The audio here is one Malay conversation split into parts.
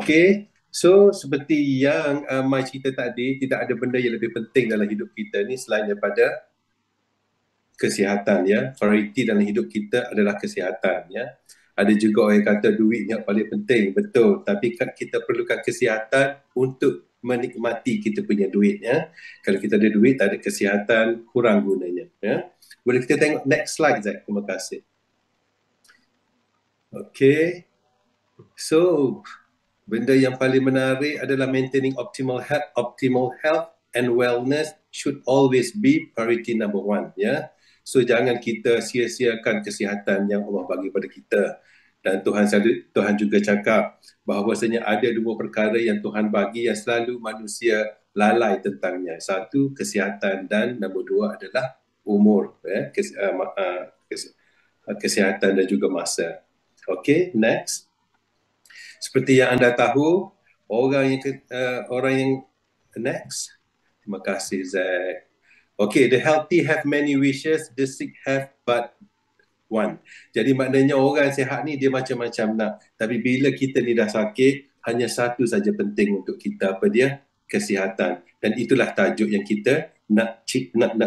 Okey, so seperti yang Mai cerita tadi, tidak ada benda yang lebih penting dalam hidup kita ni selain daripada kesihatan ya. Prioriti dalam hidup kita adalah kesihatan ya. Ada juga orang yang kata duit yang paling penting, betul. Tapi kita perlukan kesihatan untuk menikmati kita punya duit ya. Kalau kita ada duit, tak ada kesihatan, kurang gunanya ya. Boleh kita tengok next slide Zack. Terima kasih. Okay. So, benda yang paling menarik adalah maintaining optimal health. Optimal health and wellness should always be priority number one ya. So jangan kita sia-siakan kesihatan yang Allah bagi pada kita. Dan Tuhan juga cakap bahawasanya ada dua perkara yang Tuhan bagi yang selalu manusia lalai tentangnya. Satu, kesihatan, dan nombor dua adalah umur ya. Kesihatan dan juga masa. Okay, next. Seperti yang anda tahu, orang yang next. Terima kasih Zack. Okay, the healthy have many wishes, the sick have but one. Jadi maknanya orang sihat ni dia macam-macam nak. Tapi bila kita ni dah sakit, hanya satu saja penting untuk kita, apa dia? Kesihatan. Dan itulah tajuk yang kita nak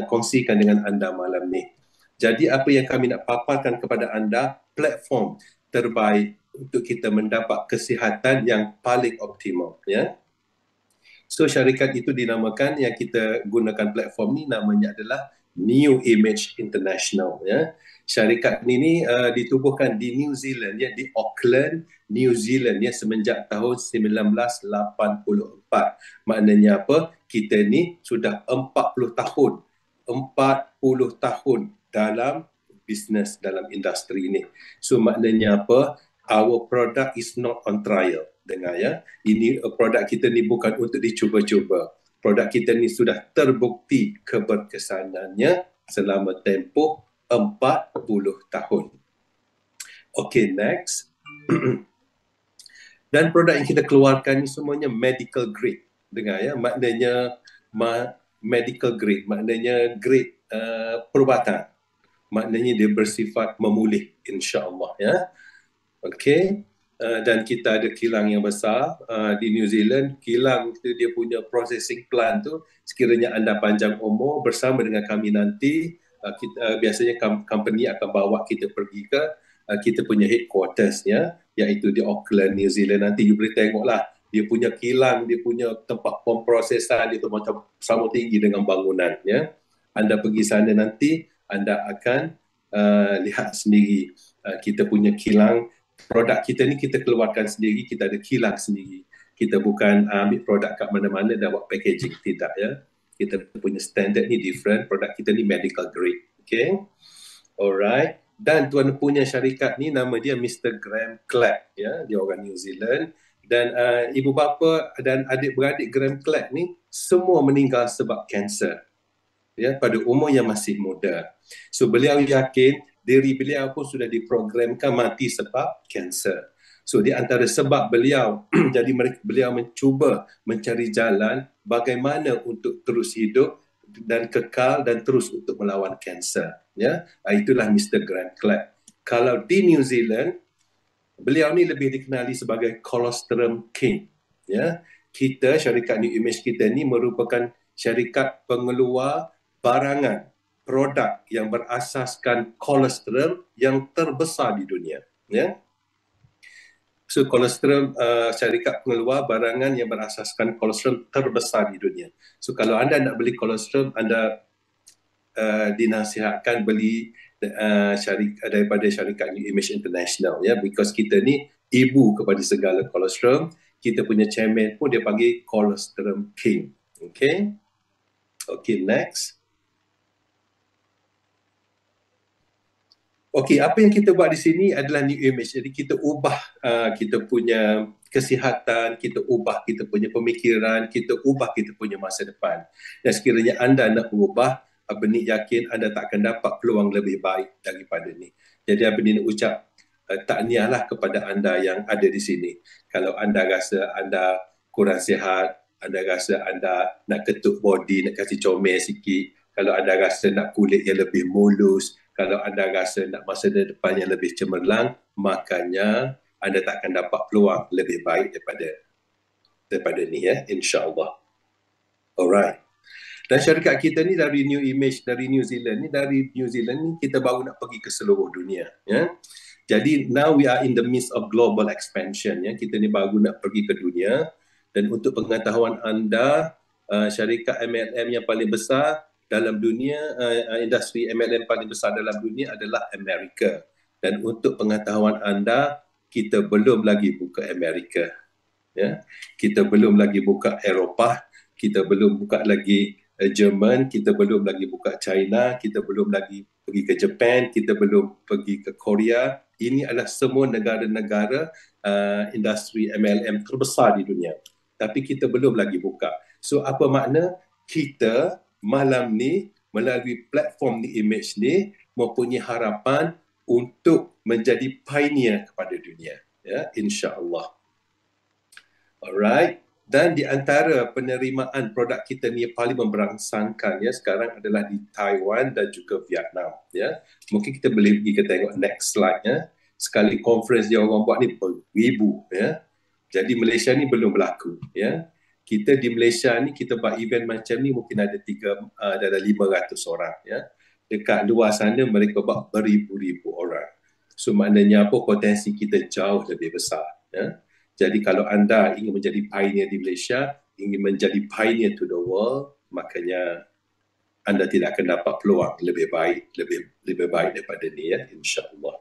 kongsikan dengan anda malam ni. Jadi apa yang kami nak paparkan kepada anda, platform terbaik untuk kita mendapat kesihatan yang paling optimal ya. So syarikat itu dinamakan, yang kita gunakan platform ni namanya adalah New Image International ya. Syarikat ini ditubuhkan di New Zealand ya, di Auckland, New Zealand ya, semenjak tahun 1984. Maknanya apa? Kita ni sudah 40 tahun dalam bisnes, dalam industri ini. So maknanya apa? Our product is not on trial. Dengar ya, ini produk kita ni bukan untuk dicuba-cuba. Produk kita ni sudah terbukti keberkesanannya selama tempoh 40 tahun. Okay, next. Dan produk yang kita keluarkan ni semuanya medical grade. Dengar ya, maknanya medical grade, maknanya grade perubatan. Maknanya dia bersifat memulih, insya-Allah ya. Okay. Dan kita ada kilang yang besar di New Zealand. Kilang itu dia punya processing plant tu, sekiranya anda panjang umur bersama dengan kami nanti, biasanya company akan bawa kita pergi ke kita punya headquarters ya, iaitu di Auckland, New Zealand. Nanti you boleh tengoklah dia punya kilang, dia punya tempat pemprosesan itu macam sama tinggi dengan bangunan ya. Anda pergi sana nanti, anda akan lihat sendiri kita punya kilang. Produk kita ni kita keluarkan sendiri, kita ada kilang sendiri. Kita bukan ambil produk kat mana-mana dan buat packaging, tidak ya. Kita punya standard ni different, produk kita ni medical grade. Okay. Alright. Dan tuan punya syarikat ni nama dia Mr. Graham Clapp ya, dia orang New Zealand. Dan ibu bapa dan adik-beradik Graham Clapp ni semua meninggal sebab kanser ya, pada umur yang masih muda. So beliau yakin diri beliau pun sudah diprogramkan mati sebab kanser. So di antara sebab beliau, jadi beliau mencuba mencari jalan bagaimana untuk terus hidup dan kekal dan terus untuk melawan kanser. Ya, itulah Mr. Graham Clapp. Kalau di New Zealand, beliau ni lebih dikenali sebagai colostrum king. Ya, kita syarikat New Image kita ni merupakan syarikat pengeluar barangan produk yang berasaskan kolostrum yang terbesar di dunia ya. So kolostrum syarikat pengeluar barangan yang berasaskan kolostrum terbesar di dunia. So kalau anda nak beli kolostrum, anda dinasihatkan beli daripada syarikat New Image International ya, because kita ni ibu kepada segala kolostrum. Kita punya chairman pun dia panggil colostrum king. Okay. Okay, next. Okey, apa yang kita buat di sini adalah New Image. Jadi kita ubah kita punya kesihatan, kita ubah kita punya pemikiran, kita ubah kita punya masa depan. Dan sekiranya anda nak ubah, Abang yakin anda tak akan dapat peluang lebih baik daripada ni. Jadi Abang nak ucap tahniahlah kepada anda yang ada di sini. Kalau anda rasa anda kurang sihat, anda rasa anda nak ketuk body, nak kasih comel sikit, kalau anda rasa nak kulit yang lebih mulus, kalau anda rasa nak masa depan yang lebih cemerlang, makanya anda tak akan dapat peluang lebih baik daripada daripada ni ya, insya-Allah. Alright. Dan syarikat kita ni dari New Image, dari New Zealand ni kita baru nak pergi ke seluruh dunia ya. Jadi now we are in the midst of global expansion ya. Kita ni baru nak pergi ke dunia, dan untuk pengetahuan anda, syarikat MLM yang paling besar dalam dunia, industri MLM paling besar dalam dunia adalah Amerika. Dan untuk pengetahuan anda, kita belum lagi buka Amerika ya. Kita belum lagi buka Eropah, kita belum buka lagi Jerman, kita belum lagi buka China, kita belum lagi pergi ke Japan, kita belum pergi ke Korea. Ini adalah semua negara-negara industri MLM terbesar di dunia. Tapi kita belum lagi buka. So apa makna? Kita malam ni melalui platform New Image ni mempunyai harapan untuk menjadi pioneer kepada dunia. Ya, insya-Allah. Alright. Dan di antara penerimaan produk kita ni yang paling memberangsangkan ya sekarang adalah di Taiwan dan juga Vietnam ya. Mungkin kita boleh pergi ke tengok next slide ya. Sekali conference dia orang buat ni beribu ya. Jadi Malaysia ni belum berlaku ya. Kita di Malaysia ni kita buat event macam ni mungkin ada 500 orang ya. Dekat luar sana mereka buat beribu-ribu orang. So maknanya apa, potensi kita jauh lebih besar ya. Jadi kalau anda ingin menjadi pioneer di Malaysia, ingin menjadi pioneer to the world, makanya anda tidak akan dapat peluang lebih baik daripada ni ya, insya-Allah.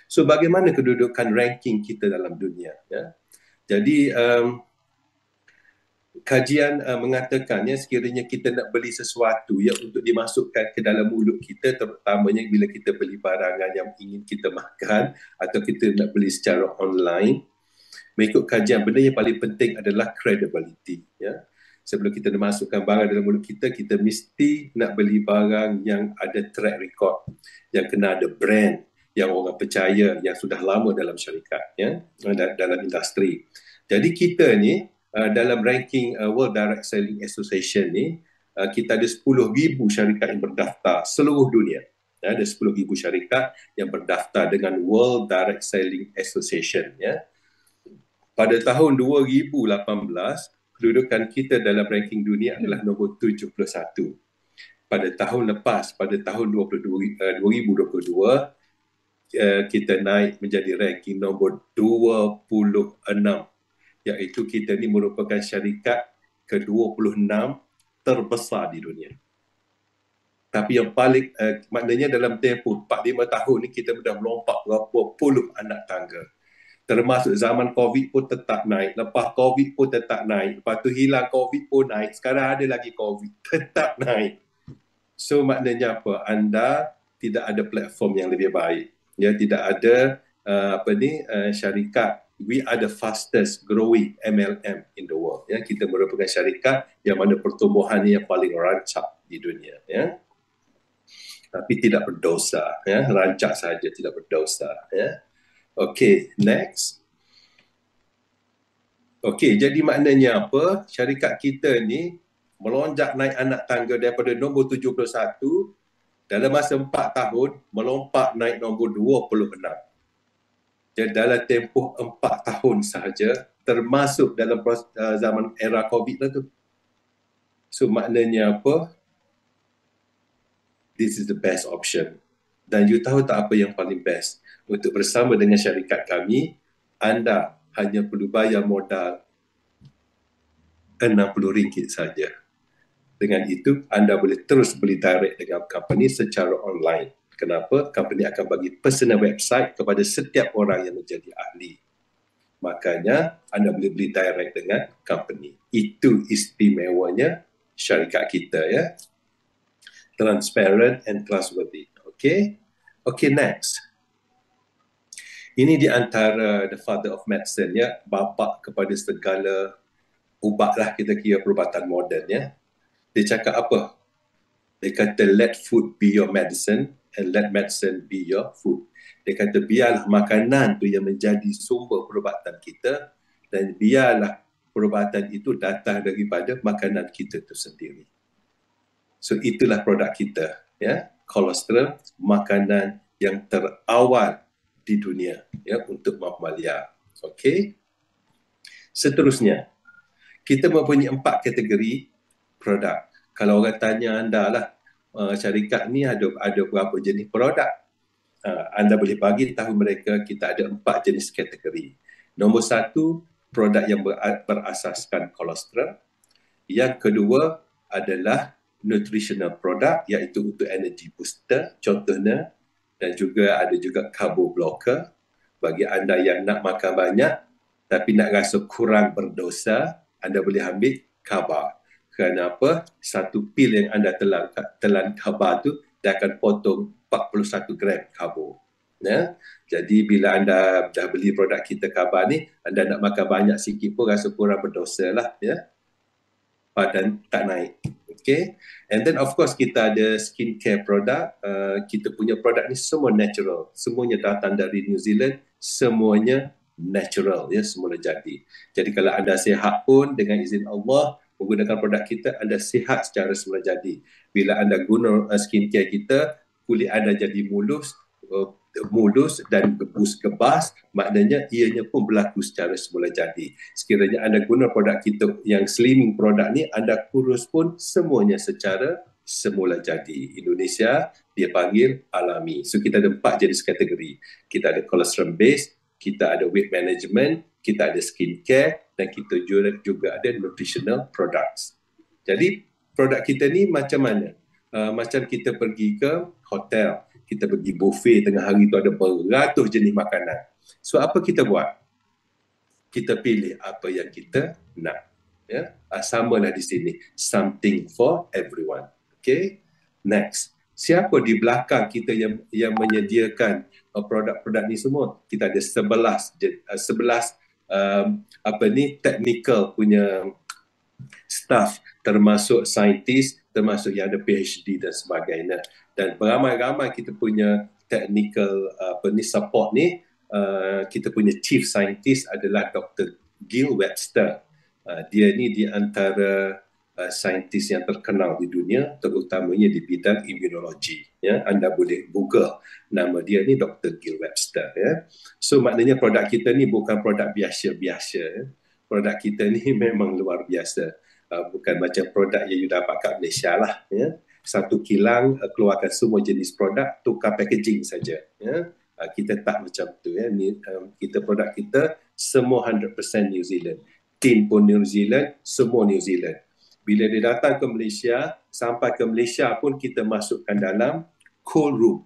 So bagaimana kedudukan ranking kita dalam dunia ya? Jadi kajian mengatakan ya, sekiranya kita nak beli sesuatu ya untuk dimasukkan ke dalam mulut kita, terutamanya bila kita beli barangan yang ingin kita makan atau kita nak beli secara online, mengikut kajian, benda yang paling penting adalah credibility ya. Sebelum kita masukkan barang dalam mulut kita, kita mesti nak beli barang yang ada track record, yang kena ada brand, yang orang percaya, yang sudah lama dalam syarikat ya, dalam industri. Jadi kita ni dalam ranking World Direct Selling Association ni, kita ada 10,000 syarikat yang berdaftar seluruh dunia. Ada 10,000 syarikat yang berdaftar dengan World Direct Selling Association ya. Pada tahun 2018, kedudukan kita dalam ranking dunia adalah nombor 71. Pada tahun lepas, pada tahun 2022, kita naik menjadi ranking nombor 26, iaitu kita ni merupakan syarikat ke-26 terbesar di dunia. Tapi yang paling, maknanya dalam tempoh 4-5 tahun ni kita sudah melompat berapa puluh anak tangga. Termasuk zaman COVID pun tetap naik. Lepas COVID pun tetap naik. Lepas tu hilang COVID pun naik. Sekarang ada lagi COVID. Tetap naik. So maknanya apa? Anda tidak ada platform yang lebih baik. Ya, tidak ada syarikat. We are the fastest growing MLM in the world. Ya, kita merupakan syarikat yang mana pertumbuhan yang paling rancak di dunia. Ya. Tapi tidak berdosa. Ya. Rancak saja, tidak berdosa. Ya. Okey, next. Okey, jadi maknanya apa? Syarikat kita ni melonjak naik anak tangga daripada nombor 71 dalam masa 4 tahun, melompat naik nombor 26. Jadi dalam tempoh 4 tahun sahaja, termasuk dalam zaman era COVID lah tu. So maknanya apa? This is the best option. Dan you tahu tak apa yang paling best? Untuk bersama dengan syarikat kami, anda hanya perlu bayar modal RM60 saja. Dengan itu, anda boleh terus beli direct dengan company secara online. Kenapa? Company akan bagi personal website kepada setiap orang yang menjadi ahli. Makanya, anda boleh beli direct dengan company. Itu istimewanya syarikat kita ya. Transparent and trustworthy. Okay? Okay, next. Ini di antara the father of medicine ya, bapa kepada segala ubat lah, kita kira perubatan moden ya. Dia cakap apa? Dia kata let food be your medicine and let medicine be your food. Dia kata biarlah makanan tu yang menjadi sumber perubatan kita, dan biarlah perubatan itu datang daripada makanan kita itu sendiri. So itulah produk kita ya, Colostrum, makanan yang terawal di dunia ya untuk Muhammadiyah. Okey. Seterusnya, Kita mempunyai 4 kategori produk. Kalau orang tanya anda lah, syarikat ni ada berapa jenis produk? Anda boleh bagi tahu mereka kita ada 4 jenis kategori. Nombor 1, produk yang berasaskan kolesterol. Yang kedua adalah nutritional product, iaitu untuk energy booster contohnya, dan juga ada juga carbo blocker bagi anda yang nak makan banyak tapi nak rasa kurang berdosa, anda boleh ambil khabar. Kenapa? Satu pil yang anda telan khabar tu dia akan potong 41 gram karbo. Ya? Jadi bila anda dah beli produk kita khabar ni, anda nak makan banyak sikit pun rasa kurang berdosa lah. Ya? Badan tak naik. Okay. And then of course kita ada skincare produk. Kita punya produk ni semua natural. Semuanya datang dari New Zealand. Semuanya natural. Ya, semula jadi. Jadi kalau anda sihat pun dengan izin Allah, menggunakan produk kita, anda sihat secara semula jadi. Bila anda guna skincare kita, kulit anda jadi mulus dan gebas, maknanya ianya pun berlaku secara semula jadi. Sekiranya anda guna produk kita yang slimming produk ni, anda kurus pun semuanya secara semula jadi. Indonesia dia panggil alami. So kita ada 4 jenis kategori. Kita ada cholesterol base, kita ada weight management, kita ada skincare, dan kita juga ada nutritional products. Jadi produk kita ni macam mana? Macam kita pergi ke hotel, kita pergi buffet tengah hari tu ada beratus jenis makanan. So apa kita buat? Kita pilih apa yang kita nak. Ya, samalah di sini. Something for everyone. Okay. Next. Siapa di belakang kita yang menyediakan produk-produk ni semua? Kita ada 11 technical punya staff, termasuk saintis, termasuk yang ada PhD dan sebagainya. Dan beramai-ramai kita punya technical support ni. Kita punya chief scientist adalah Dr. Gil Webster. Dia ni di antara saintis yang terkenal di dunia, terutamanya di bidang immunologi. Ya, anda boleh Google nama dia ni Dr. Gil Webster. Ya. So maknanya produk kita ni bukan produk biasa-biasa. Ya. Produk kita ni memang luar biasa. Bukan macam produk yang you dapat kat Malaysia lah. Ya. Satu kilang keluarkan semua jenis produk, tukar packaging saja. Ya. Kita tak macam tu. Ya. Kita produk kita semua 100% New Zealand. Tin pun New Zealand, semua New Zealand. Bila dia datang ke Malaysia, sampai ke Malaysia pun kita masukkan dalam cold room.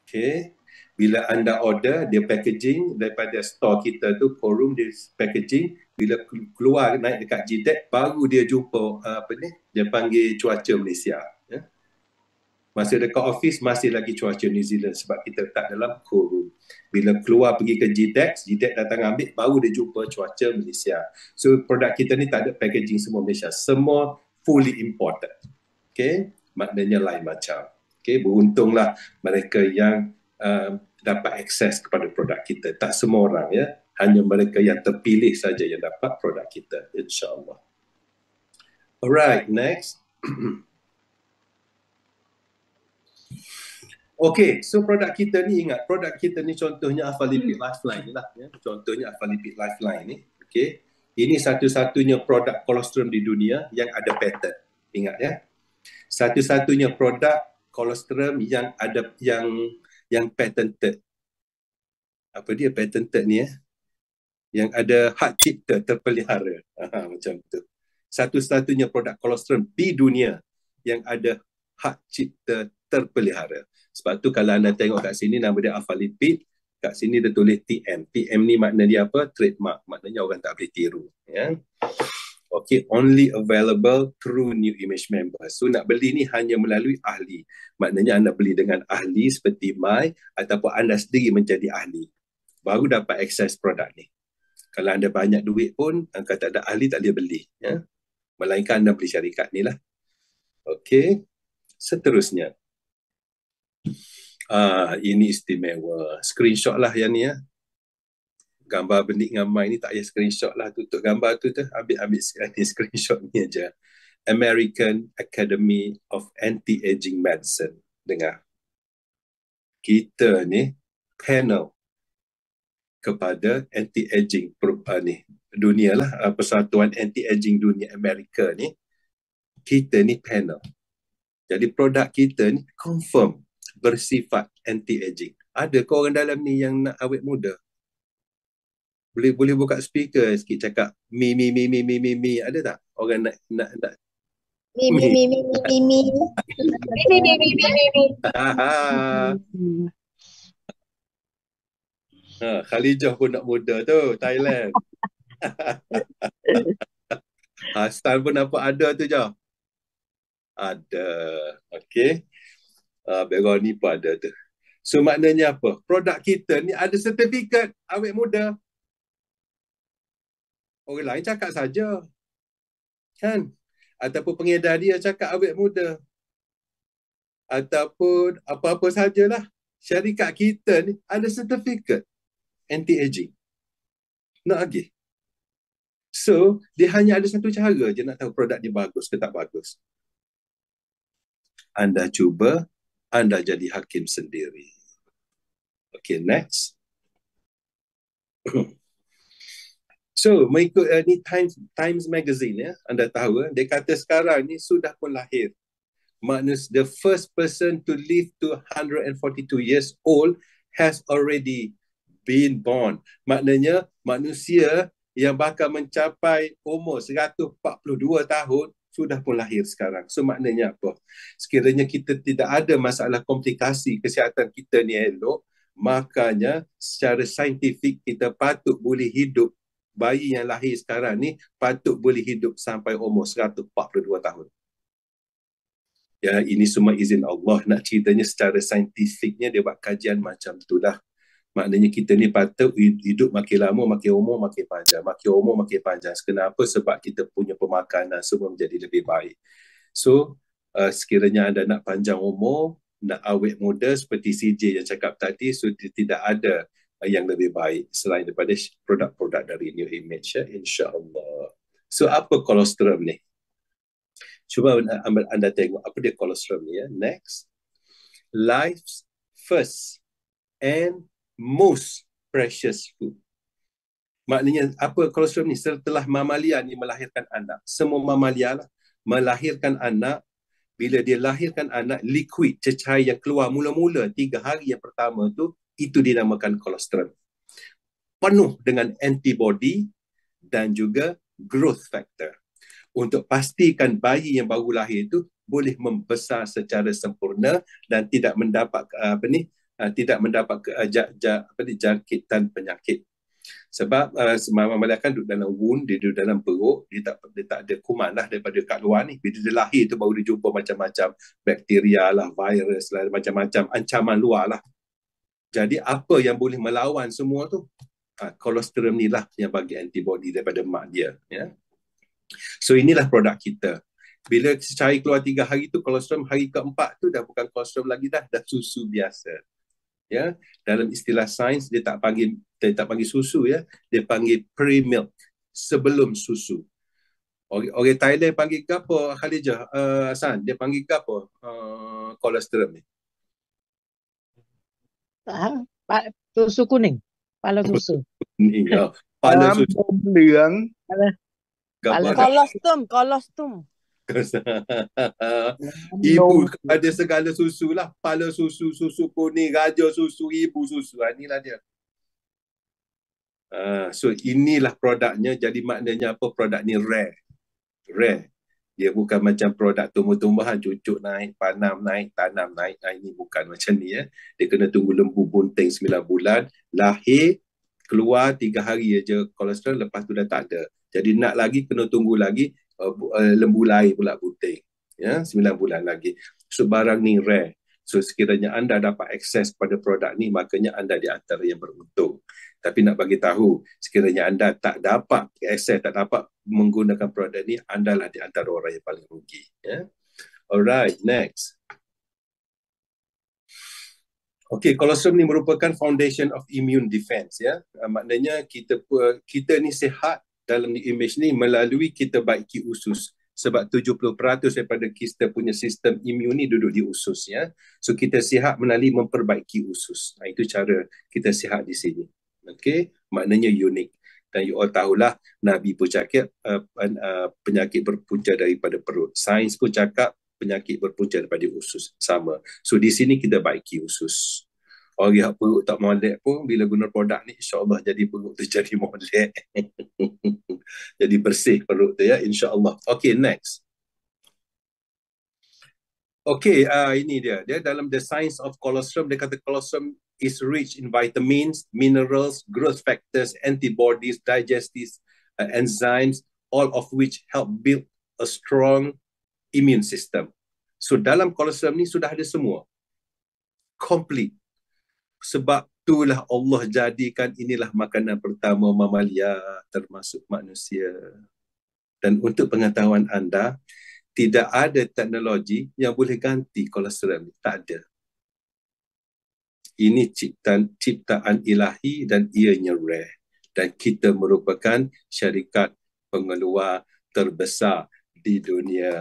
Okay. Bila anda order, dia packaging daripada store kita tu, cold room dia packaging. Bila keluar naik dekat GDEC, baru dia jumpa dia panggil cuaca Malaysia. Ya. Masa dekat office masih lagi cuaca New Zealand sebab kita letak dalam cold room. Bila keluar pergi ke GDEC datang ambil, baru dia jumpa cuaca Malaysia. So produk kita ni tak ada packaging semua Malaysia. Semua fully imported. Okay, maknanya lain macam. Okay, beruntunglah mereka yang dapat akses kepada produk kita. Tak semua orang, ya. Hanya mereka yang terpilih saja yang dapat produk kita, insyaAllah. Alright, next. Okay, so produk kita ni, ingat, produk kita ni contohnya Alpha Lipid Lifeline lah. Ya. Contohnya Alpha Lipid Lifeline ni. Okay. Ini satu-satunya produk kolesterol di dunia yang ada patent. Ingat ya. Satu-satunya produk kolesterol yang ada yang patented. Apa dia patented ni ya? Yang ada hak cipta terpelihara. Macam tu. Satu-satunya produk kolesterol di dunia yang ada hak cipta terpelihara. Sebab tu kalau anda tengok kat sini nama dia Alpha Lipid, kat sini dia tulis TM. TM ni makna dia apa? Trademark. Maknanya orang tak boleh tiru. Ya. Okay, only available through New Image members. So nak beli ni hanya melalui ahli. Maknanya anda beli dengan ahli seperti Mai ataupun anda sendiri menjadi ahli. Baru dapat akses produk ni. Kalau anda banyak duit pun, kalau tak ada ahli tak boleh beli. Ya? Melainkan anda beli syarikat ni lah. Okay, seterusnya. Ini istimewa. Screenshot lah yang ni ya. Gambar benik dengan Mai ni tak payah screenshot lah. Tutup gambar tu ambil screenshot ni aja. American Academy of Anti-Aging Medicine. Dengar. Kita ni panel kepada anti-aging ni. dunia lah, Persatuan Anti-Aging Dunia Amerika ni, kita ni panel. Jadi produk kita ni confirm bersifat anti-aging. Ada ke orang dalam ni yang nak awet muda? Boleh buka speaker sikit cakap mi. Ada tak orang nak Mi. Khalijah pun nak muda tu, Thailand. Hassan pun nampak ada tu je. Ada. Okey. Beroni pun ada tu. So maknanya apa? Produk kita ni ada sertifikat awet muda. Orang lain cakap saja. Kan? Ataupun pengedar dia cakap awet muda. Ataupun apa-apa sajalah. Syarikat kita ni ada sertifikat anti-aging. Nak lagi? So, dia hanya ada satu cara je nak tahu produk dia bagus ke tak bagus. Anda cuba, anda jadi hakim sendiri. Okay, next. So, mengikut ni Times Magazine ya, anda tahu dia kata sekarang ni sudah pun lahir. Maknanya the first person to live to 142 years old has already been born. Maknanya manusia yang bakal mencapai umur 142 tahun sudah pun lahir sekarang. So maknanya apa? Sekiranya kita tidak ada masalah komplikasi kesihatan kita ni elok, makanya secara saintifik kita patut boleh hidup, bayi yang lahir sekarang ni patut boleh hidup sampai umur 142 tahun. Ya, ini semua izin Allah. Nak ceritanya secara saintifiknya dia buat kajian macam itulah. Maknanya kita ni patut hidup makin lama, makin umur makin panjang. Makin umur makin panjang. Kenapa? Sebab kita punya pemakanan semua menjadi lebih baik. So, sekiranya anda nak panjang umur, nak awet muda seperti CJ yang cakap tadi, so tidak ada yang lebih baik selain daripada produk-produk dari New Image, ya, insya-Allah. So, apa kolostrum ni? Cuba anda tengok apa dia kolostrum ni, ya. Next. Life's first and most precious food. Maknanya apa kolostrum ni? Setelah mamalia ni melahirkan anak, semua mamalia lah melahirkan anak. Bila dia lahirkan anak, liquid, cecair yang keluar mula-mula 3 hari yang pertama tu, itu dinamakan kolostrum. Penuh dengan antibody dan juga growth factor. Untuk pastikan bayi yang baru lahir itu boleh membesar secara sempurna dan tidak mendapat jangkitan penyakit. Sebab mamalia kan duduk dalam wound, dia duduk dalam perut, dia tak ada kuman lah daripada kat luar ni. Bila dia lahir tu baru dia jumpa macam-macam bakteria lah, virus lah, macam-macam ancaman luar lah. Jadi apa yang boleh melawan semua tu? Kolostrum ni lah yang bagi antibody daripada mak dia, ya. So inilah produk kita. Bila cecair keluar 3 hari tu, kolostrum hari keempat tu dah bukan kolostrum lagi dah susu biasa. Ya, dalam istilah sains dia tak panggil susu, ya. Dia panggil pre-milk, sebelum susu. Orang Thailand panggil ke apa, Khalijah? Hasan, dia panggil ke apa? Kolostrum ni. Susu kuning. Pala susu. Ni, pala susu. Đường. Kolostum. Ibu ada segala susu lah. Pala susu, susu kuning, raja susu, ibu susu. Inilah dia. So inilah produknya. Jadi maknanya apa? Produk ni rare. Dia bukan macam produk tumbuh-tumbuhan, cucuk naik, panam naik, tanam naik. Ini bukan macam ni, ya. Dia kena tunggu lembu bunting 9 bulan, lahir, keluar 3 hari aja kolesterol, lepas tu dah tak ada. Jadi nak lagi kena tunggu lagi lembu lain pula bunting, ya, 9 bulan lagi. So barang ni rare. So sekiranya anda dapat akses pada produk ni, makanya anda di antara yang beruntung. Tapi nak bagi tahu, sekiranya anda tak dapat akses, tak dapat menggunakan produk ni, anda lah di antara orang yang paling rugi, ya. Alright, next. Okay, kolostrum ni merupakan foundation of immune defense, ya. Maknanya kita ni sihat dalam image ni melalui kita baiki usus. Sebab 70% daripada kita punya sistem imun ni duduk di usus, ya. So kita sihat melalui memperbaiki usus. Itu cara kita sihat di sini. Okay, maknanya unik. Dan you all tahulah, Nabi pun cakap penyakit berpunca daripada perut. Sains pun cakap penyakit berpunca daripada usus. Sama. So di sini kita baiki usus. Orang yang perut tak molek pun bila guna produk ni, insyaAllah jadi perut tu jadi molek. Jadi bersih perut tu ya, insyaAllah. Okay, next. Okay, ini dia. Dia dalam The Science of Colostrum, dia kata colostrum is rich in vitamins, minerals, growth factors, antibodies, digestives, enzymes, all of which help build a strong immune system. So dalam colostrum ni sudah ada semua. Complete. Sebab itulah Allah jadikan inilah makanan pertama mamalia termasuk manusia. Dan untuk pengetahuan anda, tidak ada teknologi yang boleh ganti kolesterol. Tak ada. Ini ciptaan ilahi dan ianya rare. Dan kita merupakan syarikat pengeluar terbesar di dunia.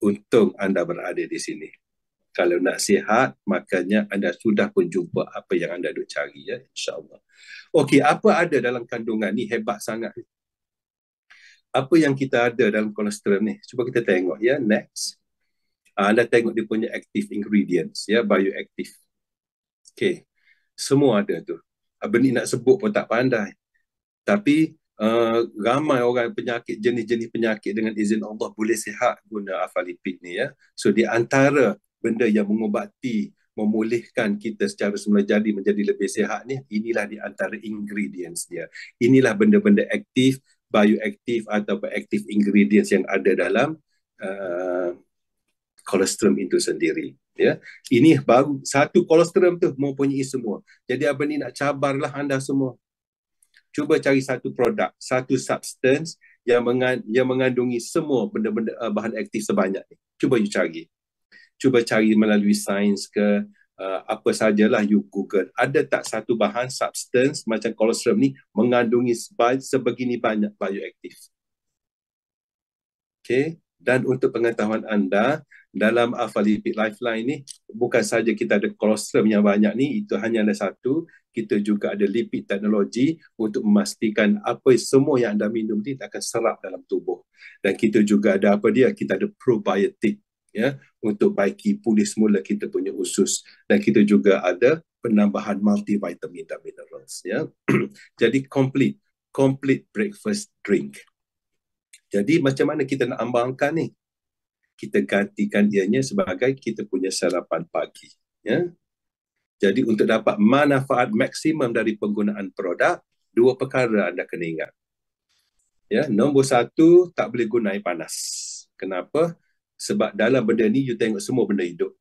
Untung anda berada di sini. Kalau nak sihat, makanya anda sudah pun jumpa apa yang anda duk cari, ya, insyaAllah. Okey, apa ada dalam kandungan ni hebat sangat. Apa yang kita ada dalam kolesterol ni? Cuba kita tengok ya, next. Anda tengok dia punya active ingredients, ya, bioactive. Okay, semua ada tu. Apa ni nak sebut pun tak pandai. Tapi ramai orang penyakit, jenis-jenis penyakit dengan izin Allah boleh sihat guna alpha-lipid ni ya. So di antara benda yang mengubati, memulihkan kita secara semula jadi menjadi lebih sihat ni, inilah di antara ingredients dia. Inilah benda-benda aktif, bioaktif atau active ingredients yang ada dalam kolostrum itu sendiri. Ya, ini baru satu kolostrum tu mempunyai semua. Jadi apa ni nak cabarlah anda semua. Cuba cari satu produk, satu substance yang mengandungi semua benda-benda bahan aktif sebanyak ni. Cuba you cari. Cuba cari melalui sains ke apa sajalah you Google. Ada tak satu bahan substance macam kolostrum ni mengandungi sebegini banyak bioaktif? Okay. Dan untuk pengetahuan anda, dalam alpha-lipid lifeline ni, bukan saja kita ada kolostrum yang banyak ni, itu hanya ada satu. Kita juga ada lipid teknologi untuk memastikan apa semua yang anda minum ni akan serap dalam tubuh. Dan kita juga ada apa dia? Kita ada probiotik, ya, untuk baiki pulih semula kita punya usus. Dan kita juga ada penambahan multivitamin dan minerals, ya. Jadi complete breakfast drink. Jadi macam mana kita nak ambangkan ni? Kita gantikan ianya sebagai kita punya sarapan pagi. Ya? Jadi untuk dapat manfaat maksimum dari penggunaan produk, dua perkara anda kena ingat. Ya, nombor satu, tak boleh guna air panas. Kenapa? Sebab dalam benda ni, you tengok semua benda hidup.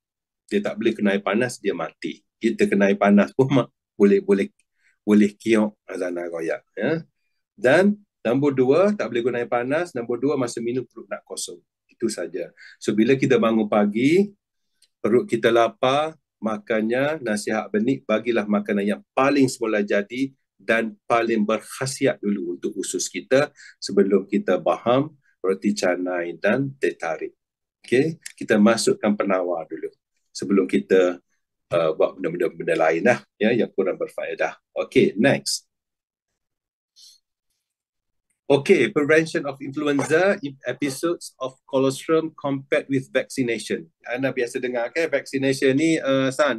Dia tak boleh kena air panas, dia mati. Kita kena air panas pun boleh kiok azana royak. Ya? Dan nombor dua, tak boleh guna air panas. Nombor dua, masa minum perut nak kosong. Itu saja. So bila kita bangun pagi, perut kita lapar, makannya nasihat benik, bagilah makanan yang paling semula jadi dan paling berkhasiat dulu untuk usus kita sebelum kita baham, roti canai dan teh tarik. Okay? Kita masukkan penawar dulu sebelum kita buat benda-benda lain lah, ya, yang kurang berfaedah. Okay, next. Okay, prevention of influenza, episodes of colostrum compared with vaccination. Anda biasa dengar kan, vaccination ni,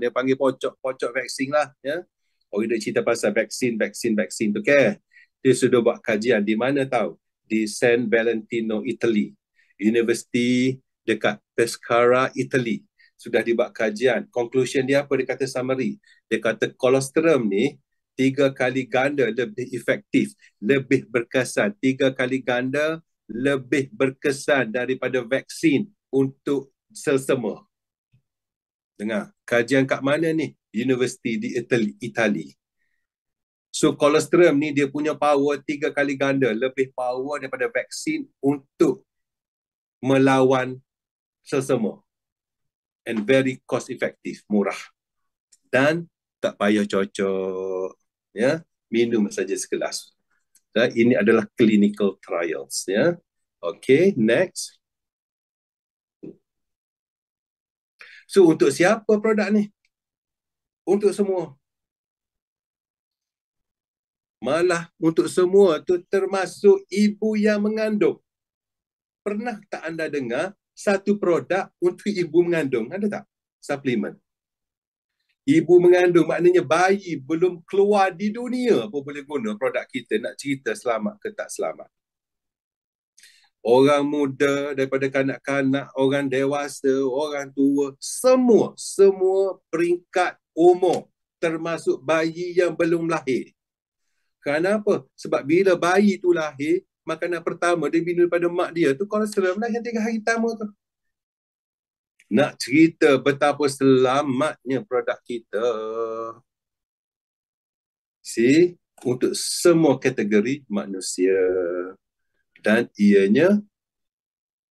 dia panggil pocok vaksin lah. Ya? Orang dia cerita pasal vaksin tu kan. Dia sudah buat kajian di mana tahu? Di San Valentino, Italy. University dekat Pescara, Italy. Sudah dibuat kajian. Conclusion dia apa? Dia kata summary. Dia kata colostrum ni 3 kali ganda lebih efektif, lebih berkesan. 3 kali ganda lebih berkesan daripada vaksin untuk sel semua. Dengar, kajian kat mana ni? Universiti di Itali. So kolostrum ni dia punya power 3 kali ganda lebih power daripada vaksin untuk melawan sel semua. And very cost effective, murah. Dan tak payah cocok. Ya, minum saja segelas. Ya, ini adalah clinical trials. Ya, okay, next. So untuk siapa produk ni? Untuk semua. Malah untuk semua tu termasuk ibu yang mengandung. Pernah tak anda dengar satu produk untuk ibu mengandung? Ada tak? Suplemen. Ibu mengandung maknanya bayi belum keluar di dunia pun boleh guna produk kita. Nak cerita selamat ke tak selamat. Orang muda, daripada kanak-kanak, orang dewasa, orang tua, semua peringkat umur, termasuk bayi yang belum lahir. Kenapa? Sebab bila bayi tu lahir, makanan pertama dia bina daripada mak dia tu kolesterol lah yang 3 hari pertama tu. Nak cerita betapa selamatnya produk kita. See, untuk semua kategori manusia. Dan ianya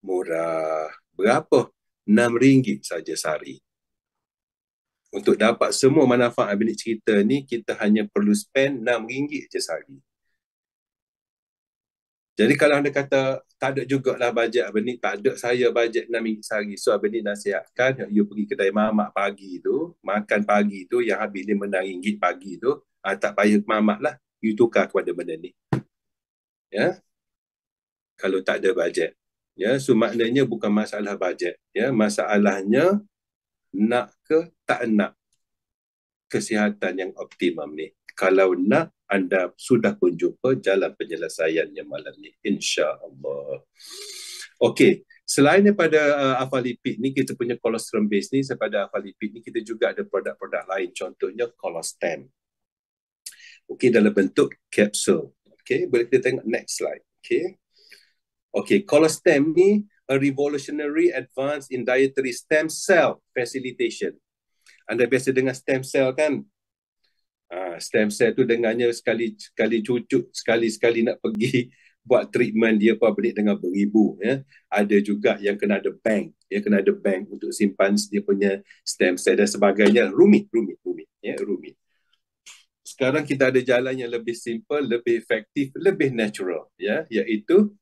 murah. Berapa? RM6 saja sehari. Untuk dapat semua manfaat Abang cerita ni, kita hanya perlu spend RM6 je sehari. Jadi kalau anda kata, tak ada jugalah bajet Abang ni, tak ada saya bajet RM6 sehari. So Abang ni nasihatkan, you pergi kedai mamak pagi tu, makan pagi tu, yang habis RM5 pagi tu, tak payah mamak lah, you tukar kepada benda ni. Ya, kalau tak ada bajet. Ya, so maknanya bukan masalah bajet. Ya, masalahnya nak ke tak nak kesihatan yang optimum ni. Kalau nak, anda sudah pun jumpa jalan penyelesaiannya malam ni, insya-Allah. Okey, selain daripada alpha lipid ni, kita punya colostrum base ni, daripada alpha lipid ni kita juga ada produk-produk lain, contohnya colostem. Okey, dalam bentuk kapsul. Okey, boleh kita tengok next slide. Okey. Okey, colostem ni a revolutionary advance in dietary stem cell facilitation. Anda biasa dengar stem cell kan? Stem cell tu dengannya sekali cucuk, sekali nak pergi buat treatment dia pun beli dengan beribu. Ya. Ada juga yang kena ada bank. Ya, kena ada bank untuk simpan dia punya stem cell dan sebagainya. Rumit. Ya, rumit. Sekarang kita ada jalan yang lebih simple, lebih efektif, lebih natural. Ya, iaitu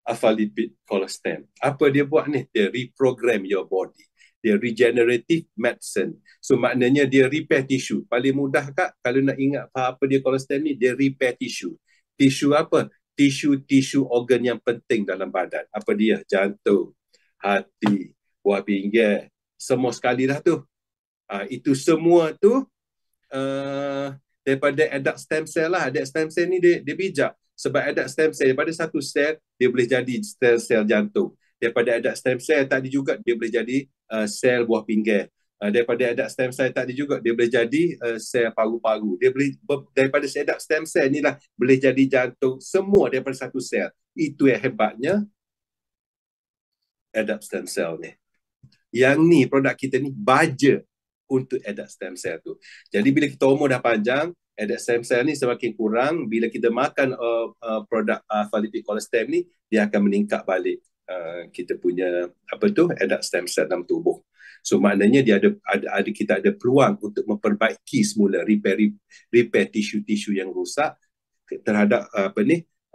alpha lipid colostem. Apa dia buat ni? Dia reprogram your body. Dia regenerative medicine. So maknanya dia repair tissue. Paling mudah Kak, kalau nak ingat apa dia colostem ni, dia repair tissue. Tissue apa? Tissue organ yang penting dalam badan. Apa dia? Jantung, hati, buah pinggang. Semua sekali dah tu. Itu semua tu daripada adult stem cell lah. Adult stem cell ni dia bijak. Sebab adult stem cell, daripada satu sel, dia boleh jadi sel jantung. Daripada adult stem cell tadi juga, dia boleh jadi sel buah pinggang. Daripada adult stem cell tadi juga, dia boleh jadi sel paru-paru. Dia boleh, daripada adult stem cell ni lah, boleh jadi jantung. Semua daripada satu sel. Itu yang hebatnya adult stem cell ni. Yang ni, produk kita ni, baja untuk adult stem cell tu. Jadi bila kita umur dah panjang, adult stem cell ni semakin kurang. Bila kita makan produk alpha lipid colostem ni, dia akan meningkat balik kita punya adult stem cell dalam tubuh. So maknanya dia kita ada peluang untuk memperbaiki semula, repair tisu-tisu yang rosak terhadap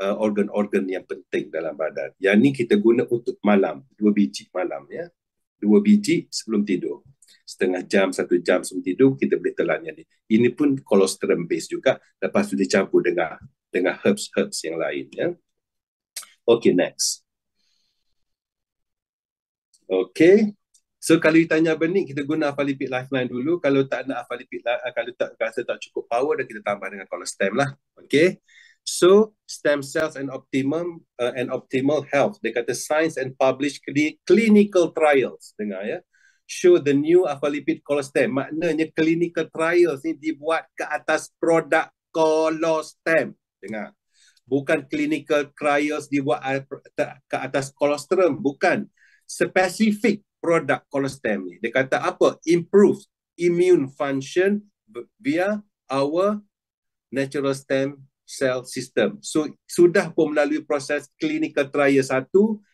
organ-organ yang penting dalam badan. Yang ni kita guna untuk malam, 2 biji malam ya. 2 biji sebelum tidur. Setengah jam, 1 jam sebelum tidur, kita boleh telan yang ni. Ini pun colostrum base juga. Lepas tu dicampur dengan herbs yang lain. Ya. Okay, next. Okay. So kalau ditanya benih, kita guna alpha lipid lifeline dulu. Kalau tak nak alpha lipid, kalau tak rasa tak cukup power, dan kita tambah dengan colostem lah. Okay. So stem cells and optimal health. Dia kata science and published clinical trials. Dengar ya. Show the new alpha lipid colostem. Maknanya clinical trials ni dibuat ke atas produk colostem. Dengar. Bukan clinical trials dibuat ke atas colostrum. Bukan. Spesifik produk colostem ni. Dia kata apa? Improve immune function via our natural stem cell system. So sudah pun melalui proses clinical trial 1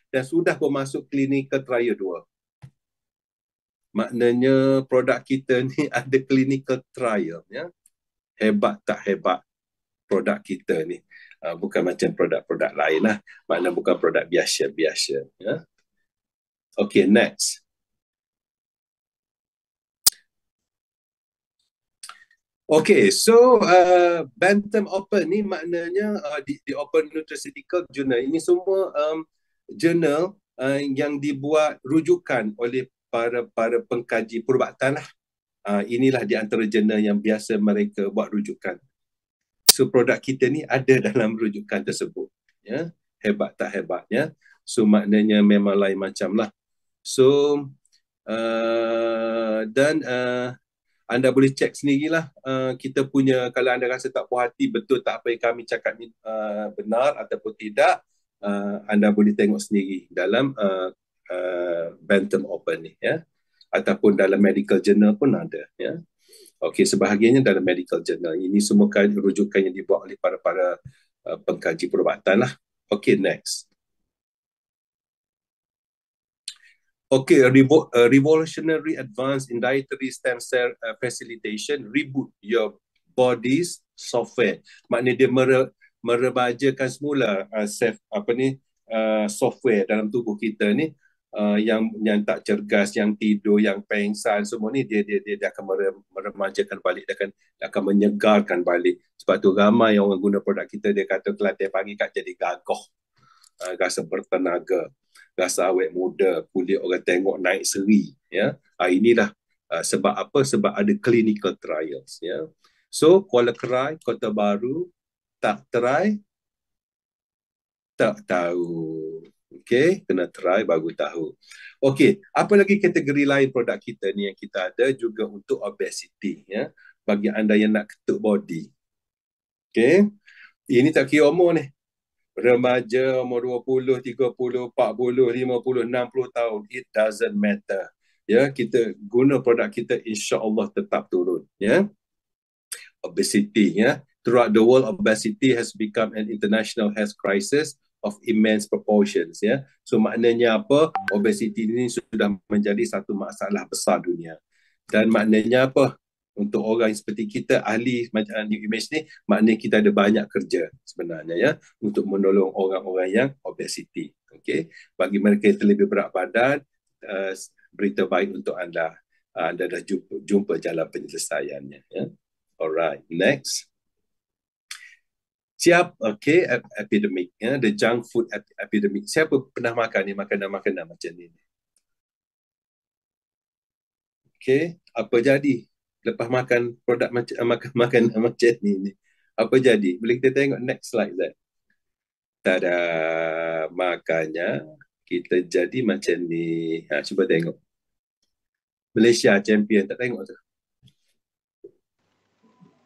dan sudah pun masuk clinical trial 2. Maknanya produk kita ni ada clinical trial ya. Hebat tak hebat produk kita ni. Bukan macam produk-produk lain lah. Maknanya bukan produk biasa-biasa ya. Okay, next. Okay, so Bantam Open ni maknanya di Open Nutraceutical Journal ini semua jurnal yang dibuat rujukan oleh para pengkaji perubatan lah. Inilah di antara jurnal yang biasa mereka buat rujukan. So produk kita ni ada dalam rujukan tersebut. Ya, hebat tak hebatnya. So maknanya memang lain macam lah. So dan anda boleh cek sendirilah kita punya, kalau anda rasa tak puas hati betul tak apa yang kami cakap ni benar ataupun tidak, anda boleh tengok sendiri dalam Bantam Open ni, ya, ataupun dalam medical journal pun ada, ya. Okey, sebahagiannya dalam medical journal. Ini semua rujukan yang dibuat oleh para pengkaji perubatan lah. Okey, next. Okay, a revolutionary advance in dietary stem cell facilitation reboot your body's software. Maknanya dia meremajakan semula software dalam tubuh kita ni, yang tak cergas, yang tidur, yang pengsan, semua ni dia akan meremajakan balik, dia akan menyegarkan balik. Sebab tu ramai orang guna produk kita, dia kata Kelantan pagi kat jadi gagah, rasa bertenaga, rasa awet muda, kulit orang tengok naik seri, ya. Inilah sebab apa? Sebab ada clinical trials, ya. So Kuala Kerai, Kota Baru, tak try tak tahu. Okey, kena try baru tahu. Okey, apa lagi kategori lain produk kita ni yang kita ada juga untuk obesity, ya. Bagi anda yang nak ketuk body. Okey. Ini tak kira umur ni. Remaja, umur 20, 30, 40, 50, 60 tahun. It doesn't matter. Ya, kita guna produk kita, insya-Allah tetap turun, ya. Obesity, ya. Throughout the world, obesity has become an international health crisis of immense proportions, ya. So maknanya apa? Obesity ini sudah menjadi satu masalah besar dunia. Dan maknanya apa? Untuk orang seperti kita, ahli macam New Image ni, maknanya kita ada banyak kerja sebenarnya, ya, untuk menolong orang-orang yang obesity. Okay? Bagi mereka yang terlebih berat badan, berita baik untuk anda. Anda dah jumpa jalan penyelesaiannya. Ya? Alright, next. Siap, okay, epidemic, ya, the junk food epidemic. Siapa pernah makan ni makanan-makanan macam ni? Okay, apa jadi lepas makan produk makanan macam ni? Apa jadi? Boleh kita tengok next slide, Zat. Tada, makanya kita jadi macam ni. Cuba tengok. Malaysia champion, tak tengok tu?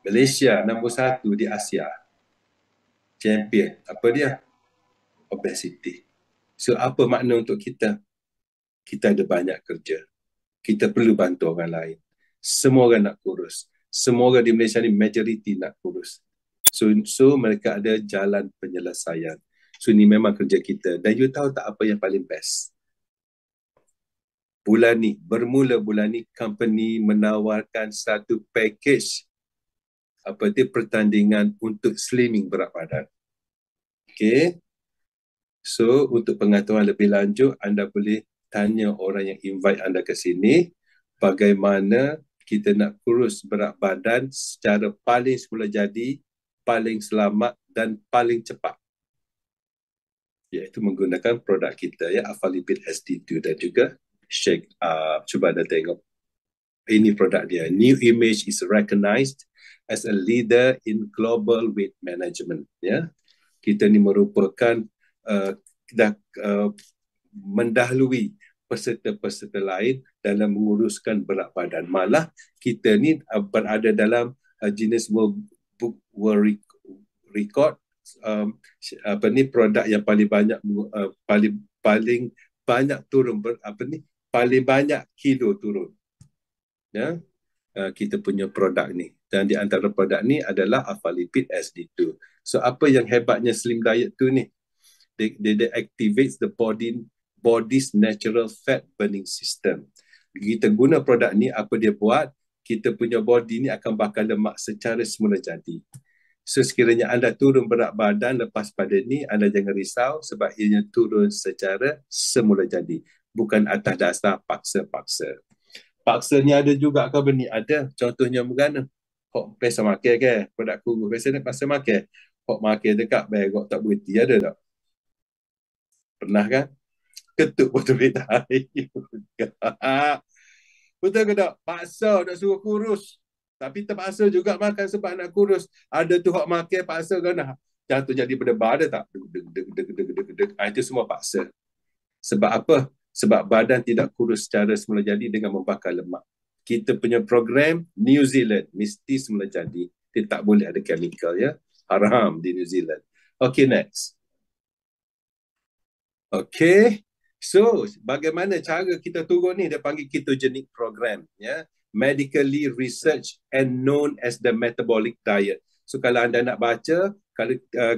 Malaysia nombor 1 di Asia. Champion. Apa dia? Obesity. So, apa makna untuk kita? Kita ada banyak kerja. Kita perlu bantu orang lain. Semua orang nak kurus. Semua orang di Malaysia ni majoriti nak kurus. So mereka ada jalan penyelesaian. So ini memang kerja kita. Dan you tahu tak apa yang paling best? Bermula bulan ni, company menawarkan satu package pertandingan untuk slimming berat badan. Okay. So untuk pengetahuan lebih lanjut, anda boleh tanya orang yang invite anda ke sini, bagaimana kita nak kurus berat badan secara paling semula jadi, paling selamat dan paling cepat. Iaitu menggunakan produk kita, ya, Alpha Lipid SD2 dan juga Shake. Cuba anda tengok. Ini produk dia. New Image is recognized as a leader in global weight management. Ya, kita ni merupakan mendahului peserta-peserta lain dalam menguruskan berat badan. Malah kita ni berada dalam Guinness World Record, produk yang paling banyak paling banyak turun paling banyak kilo turun. Ya, kita punya produk ni. Dan di antara produk ni adalah Alpha Lipid SD2. So apa yang hebatnya Slim Diet tu ni? They activates the body's natural fat burning system. Kita guna produk ni, apa dia buat? Kita punya body ni akan bakar lemak secara semula jadi. So sekiranya anda turun berat badan lepas pada ni, anda jangan risau sebab ianya turun secara semula jadi. Bukan atas dasar paksa-paksa. Paksanya ada juga ke benda? Ada. Contohnya bagaimana? Hok biasa makan ke? Produk kurus biasa ni pasal makan. Hok makan dekat berok tak berhenti ada tak? Pernah kan? Ketuk botol minta air. Betul ke tak? Paksa nak suruh kurus. Tapi terpaksa juga makan sebab nak kurus. Ada tu hok makan paksa kan? Jatuh jadi berdebar ada tak? Itu semua paksa. Sebab apa? Sebab badan tidak kurus secara semula jadi dengan membakar lemak. Kita punya program New Zealand mesti semula jadi. Dia tak boleh ada chemical ya. Haram di New Zealand. Okay, next. Okay. So, bagaimana cara kita turun ni? Dia panggil ketogenic program. Ya. Medically researched and known as the metabolic diet. So, kalau anda nak baca,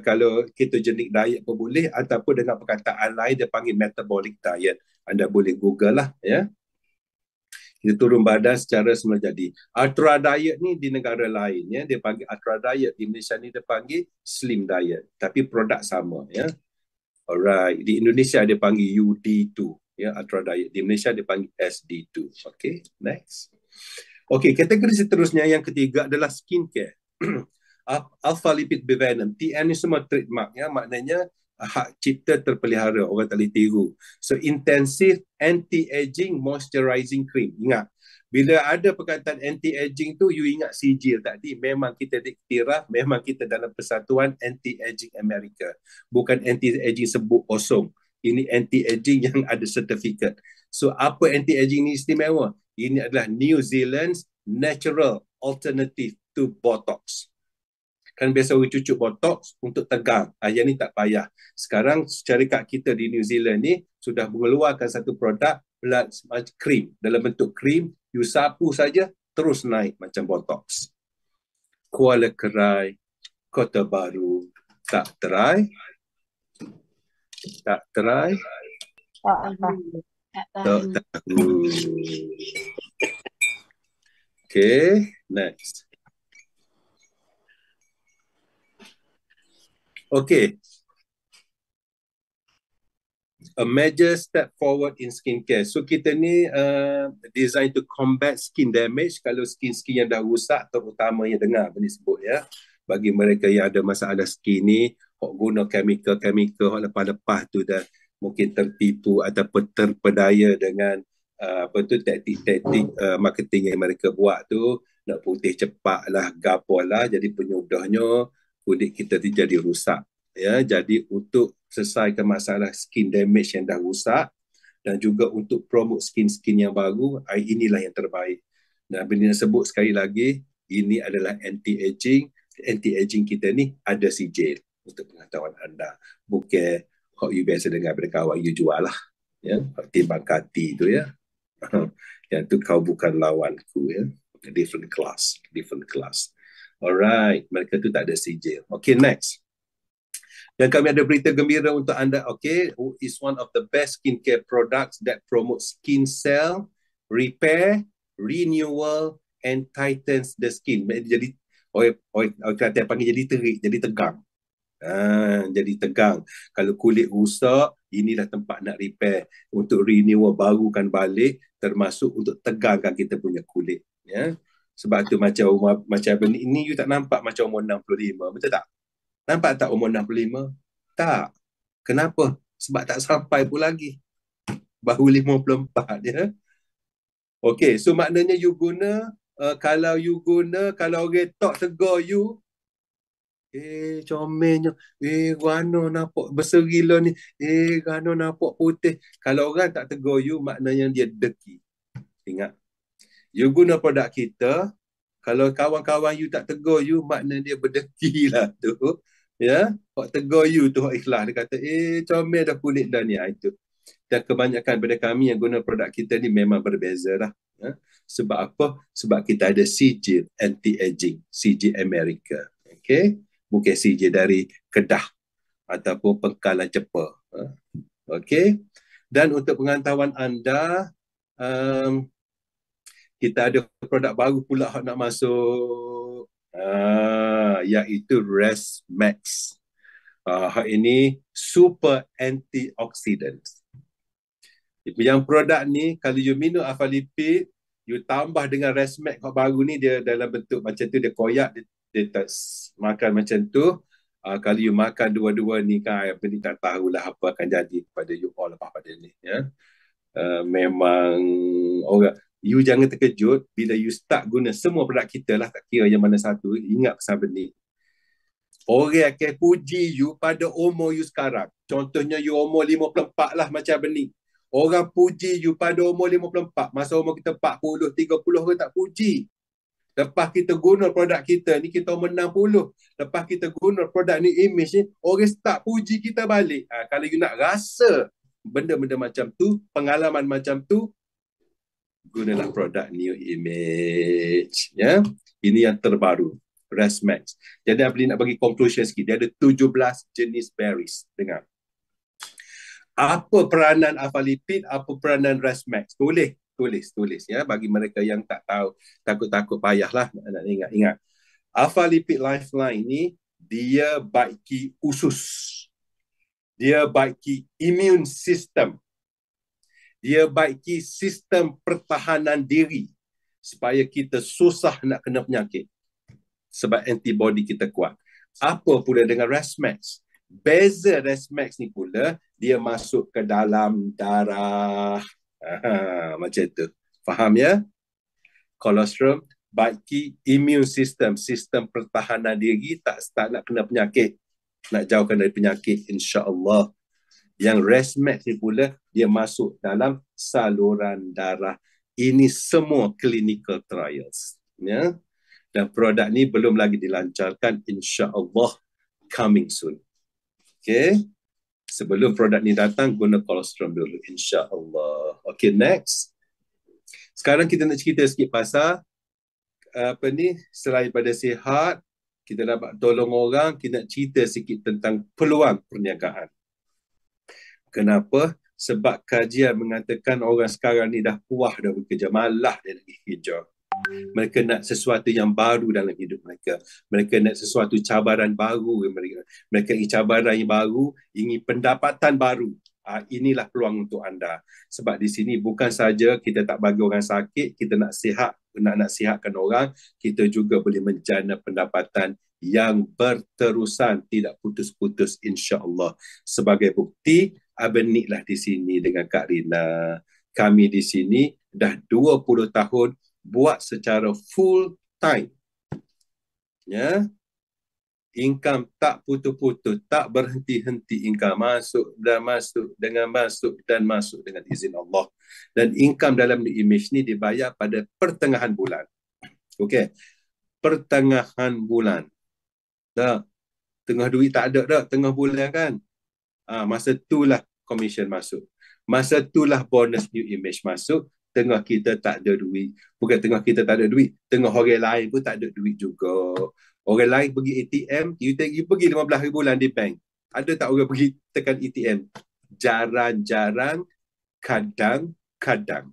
kalau ketogenic diet pun boleh, ataupun dengan perkataan lain, dia panggil metabolic diet. Anda boleh Google lah. Ya. Kita turun badan secara semula jadi. Ultra diet ni di negara lain. Ya. Dia panggil ultra diet. Di Malaysia ni dia panggil slim diet. Tapi produk sama. Ya. Alright, di Indonesia dia panggil UD2, ya, ultra diet. Di Malaysia dia panggil SD2. Okay, next. Okay, kategori seterusnya yang ketiga adalah skincare. Alpha lipid bivalent. TN ni semua trademark, ya, maknanya hak cipta terpelihara, orang tak boleh tiru. So, intensive anti-aging moisturizing cream. Ingat, bila ada perkataan anti-aging tu, you ingat sijil tadi. Memang kita diktiraf, memang kita dalam persatuan anti-aging Amerika. Bukan anti-aging sebut kosong. Ini anti-aging yang ada sertifikat. So, apa anti-aging ni istimewa? Ini adalah New Zealand's natural alternative to Botox. Kan biasa orang cucuk botox untuk tegang. Yang ni tak payah. Sekarang syarikat kita di New Zealand ni sudah mengeluarkan satu produk blood cream. Dalam bentuk krim, you sapu saja terus naik macam botox. Kuala Kerai, Kota Baru. Tak try? Tak try? Tak tahu. Okay, next. Okay. A major step forward in skincare. So kita ni design to combat skin damage. Kalau skin yang dah rusak, terutama yang dengar benda sebut ya. Bagi mereka yang ada masalah skin ni, guna chemical lepas-lepas tu dah mungkin tertipu ataupun terpedaya dengan taktik-taktik marketing yang mereka buat tu. Nak putih cepat lah, gapol lah. Jadi penyudahnya kulit kita jadi rusak. Ya, jadi untuk selesaikan masalah skin damage yang dah rusak dan juga untuk promote skin yang baru, inilah yang terbaik. Dan benda yang sebut sekali lagi, ini adalah anti-aging. Anti-aging kita ni ada sijil untuk pengetahuan anda. Bukan hak you biasa dengar daripada kawan you jual lah. Ya, timbang kati tu ya. Yang tu kau bukan lawanku ya. Different class. Alright, mereka tu tak ada sijil. Okay, next. Dan kami ada berita gembira untuk anda. Okay, is one of the best skincare products that promote skin cell repair, renewal and tightens the skin. Jadi orang kata panggil jadi terik, jadi tegang. Jadi tegang. Kalau kulit rusak, inilah tempat nak repair. Untuk renewal, barukan balik, termasuk untuk tegangkan kita punya kulit. Ya. Sebab tu macam ini you tak nampak macam umur 65, betul tak? Nampak tak umur 65? Tak. Kenapa? Sebab tak sampai pun lagi. Baru 54 ya. Okay, so maknanya you guna, kalau orang tak tegur you, comelnya, gano nampak berserila ni, gano nampak putih. Kalau orang tak tegur you, maknanya dia deki. Ingat, you guna produk kita, kalau kawan-kawan you tak tegur you, maknanya dia berdeki lah tu. Ya, hak tegur you tu hak ikhlas. Dia kata, comel dah kulit dah ni. Itu. Dan kebanyakan daripada kami yang guna produk kita ni memang berbeza lah. Ya. Sebab apa? Sebab kita ada sijil anti-aging, sijil Amerika. Okay? Bukan sijil dari Kedah ataupun Pengkalan Cepa. Okay? Dan untuk pengetahuan anda, kita ada produk baru pula nak masuk, iaitu Rest Max. Ini super antioxidant. Yang produk ni, kalau you minum alpha lipid, You tambah dengan Resmax hot baru ni, dia dalam bentuk macam tu, dia koyak, dia tak makan macam tu. Kalau you makan dua-dua ni kan, apa ni, tak tahulah apa akan jadi kepada you all lepas pada ni, ya. Memang orang, you jangan terkejut bila you start guna semua produk kita lah, tak kira yang mana satu, ingat pasal benda ni. Orang akan puji you pada umur you sekarang. Contohnya you umur 54 lah macam benih. Orang puji you pada umur 54. Masa umur kita 40, 30 orang tak puji. Lepas kita guna produk kita ni, kita umur 60. Lepas kita guna produk ni, image ni, orang start puji kita balik. Kalau you nak rasa benda-benda macam tu, pengalaman macam tu, gunalah produk New Image. Ya? Ini yang terbaru. Resmax. Jadi Abli nak bagi conclusion sikit. Dia ada 17 jenis berries. Dengar. Apa peranan alpha-lipid, apa peranan Resmax? Tulis ya, bagi mereka yang tak tahu, takut-takut payahlah nak ingat. Alpha-lipid lifeline ni dia baiki usus. Dia baiki immune system. Dia baiki sistem pertahanan diri supaya kita susah nak kena penyakit. Sebab antibody kita kuat. Apa pula dengan Resmax? Beza Resmax ni pula, dia masuk ke dalam darah. Macam tu. Faham ya? Colostrum, baiki immune system, sistem pertahanan diri, tak start nak kena penyakit. Nak jauhkan dari penyakit, insya-Allah. Yang Resmax ni pula, dia masuk dalam saluran darah. Ini semua clinical trials. Ya? Dan produk ni belum lagi dilancarkan, insya-Allah coming soon. Okay. Sebelum produk ni datang, guna colostrum dulu, insya-Allah. Okay, next. Sekarang kita nak cerita sikit pasal selain pada sihat, kita dapat tolong orang, kita nak cerita sikit tentang peluang perniagaan. Kenapa? Sebab kajian mengatakan orang sekarang ni dah puas dah bekerja, malah dia nak kerja. Mereka nak sesuatu yang baru dalam hidup mereka. Mereka nak sesuatu cabaran baru. Mereka ingin cabaran yang baru, ingin pendapatan baru. Inilah peluang untuk anda. Sebab di sini bukan saja kita tak bagi orang sakit, kita nak sihat, nak sihatkan orang, kita juga boleh menjana pendapatan yang berterusan, tidak putus-putus, insya-Allah. Sebagai bukti, Abenik lah di sini dengan Kak Rina. Kami di sini dah 20 tahun buat secara full time. Ya. Income tak putus-putus, tak berhenti-henti income, masuk dan masuk dengan izin Allah. Dan income dalam New Image ni dibayar pada pertengahan bulan. Okey. Pertengahan bulan. Dah. Tengah duit tak ada dah, tengah bulan kan. Masa itulah commission masuk. Masa itulah bonus New Image masuk. Tengah kita tak ada duit. Bukan tengah kita tak ada duit, tengah orang lain pun tak ada duit juga. Orang lain pergi ATM, you pergi 15 bulan di bank. Ada tak orang pergi tekan ATM? Jarang-jarang, kadang-kadang.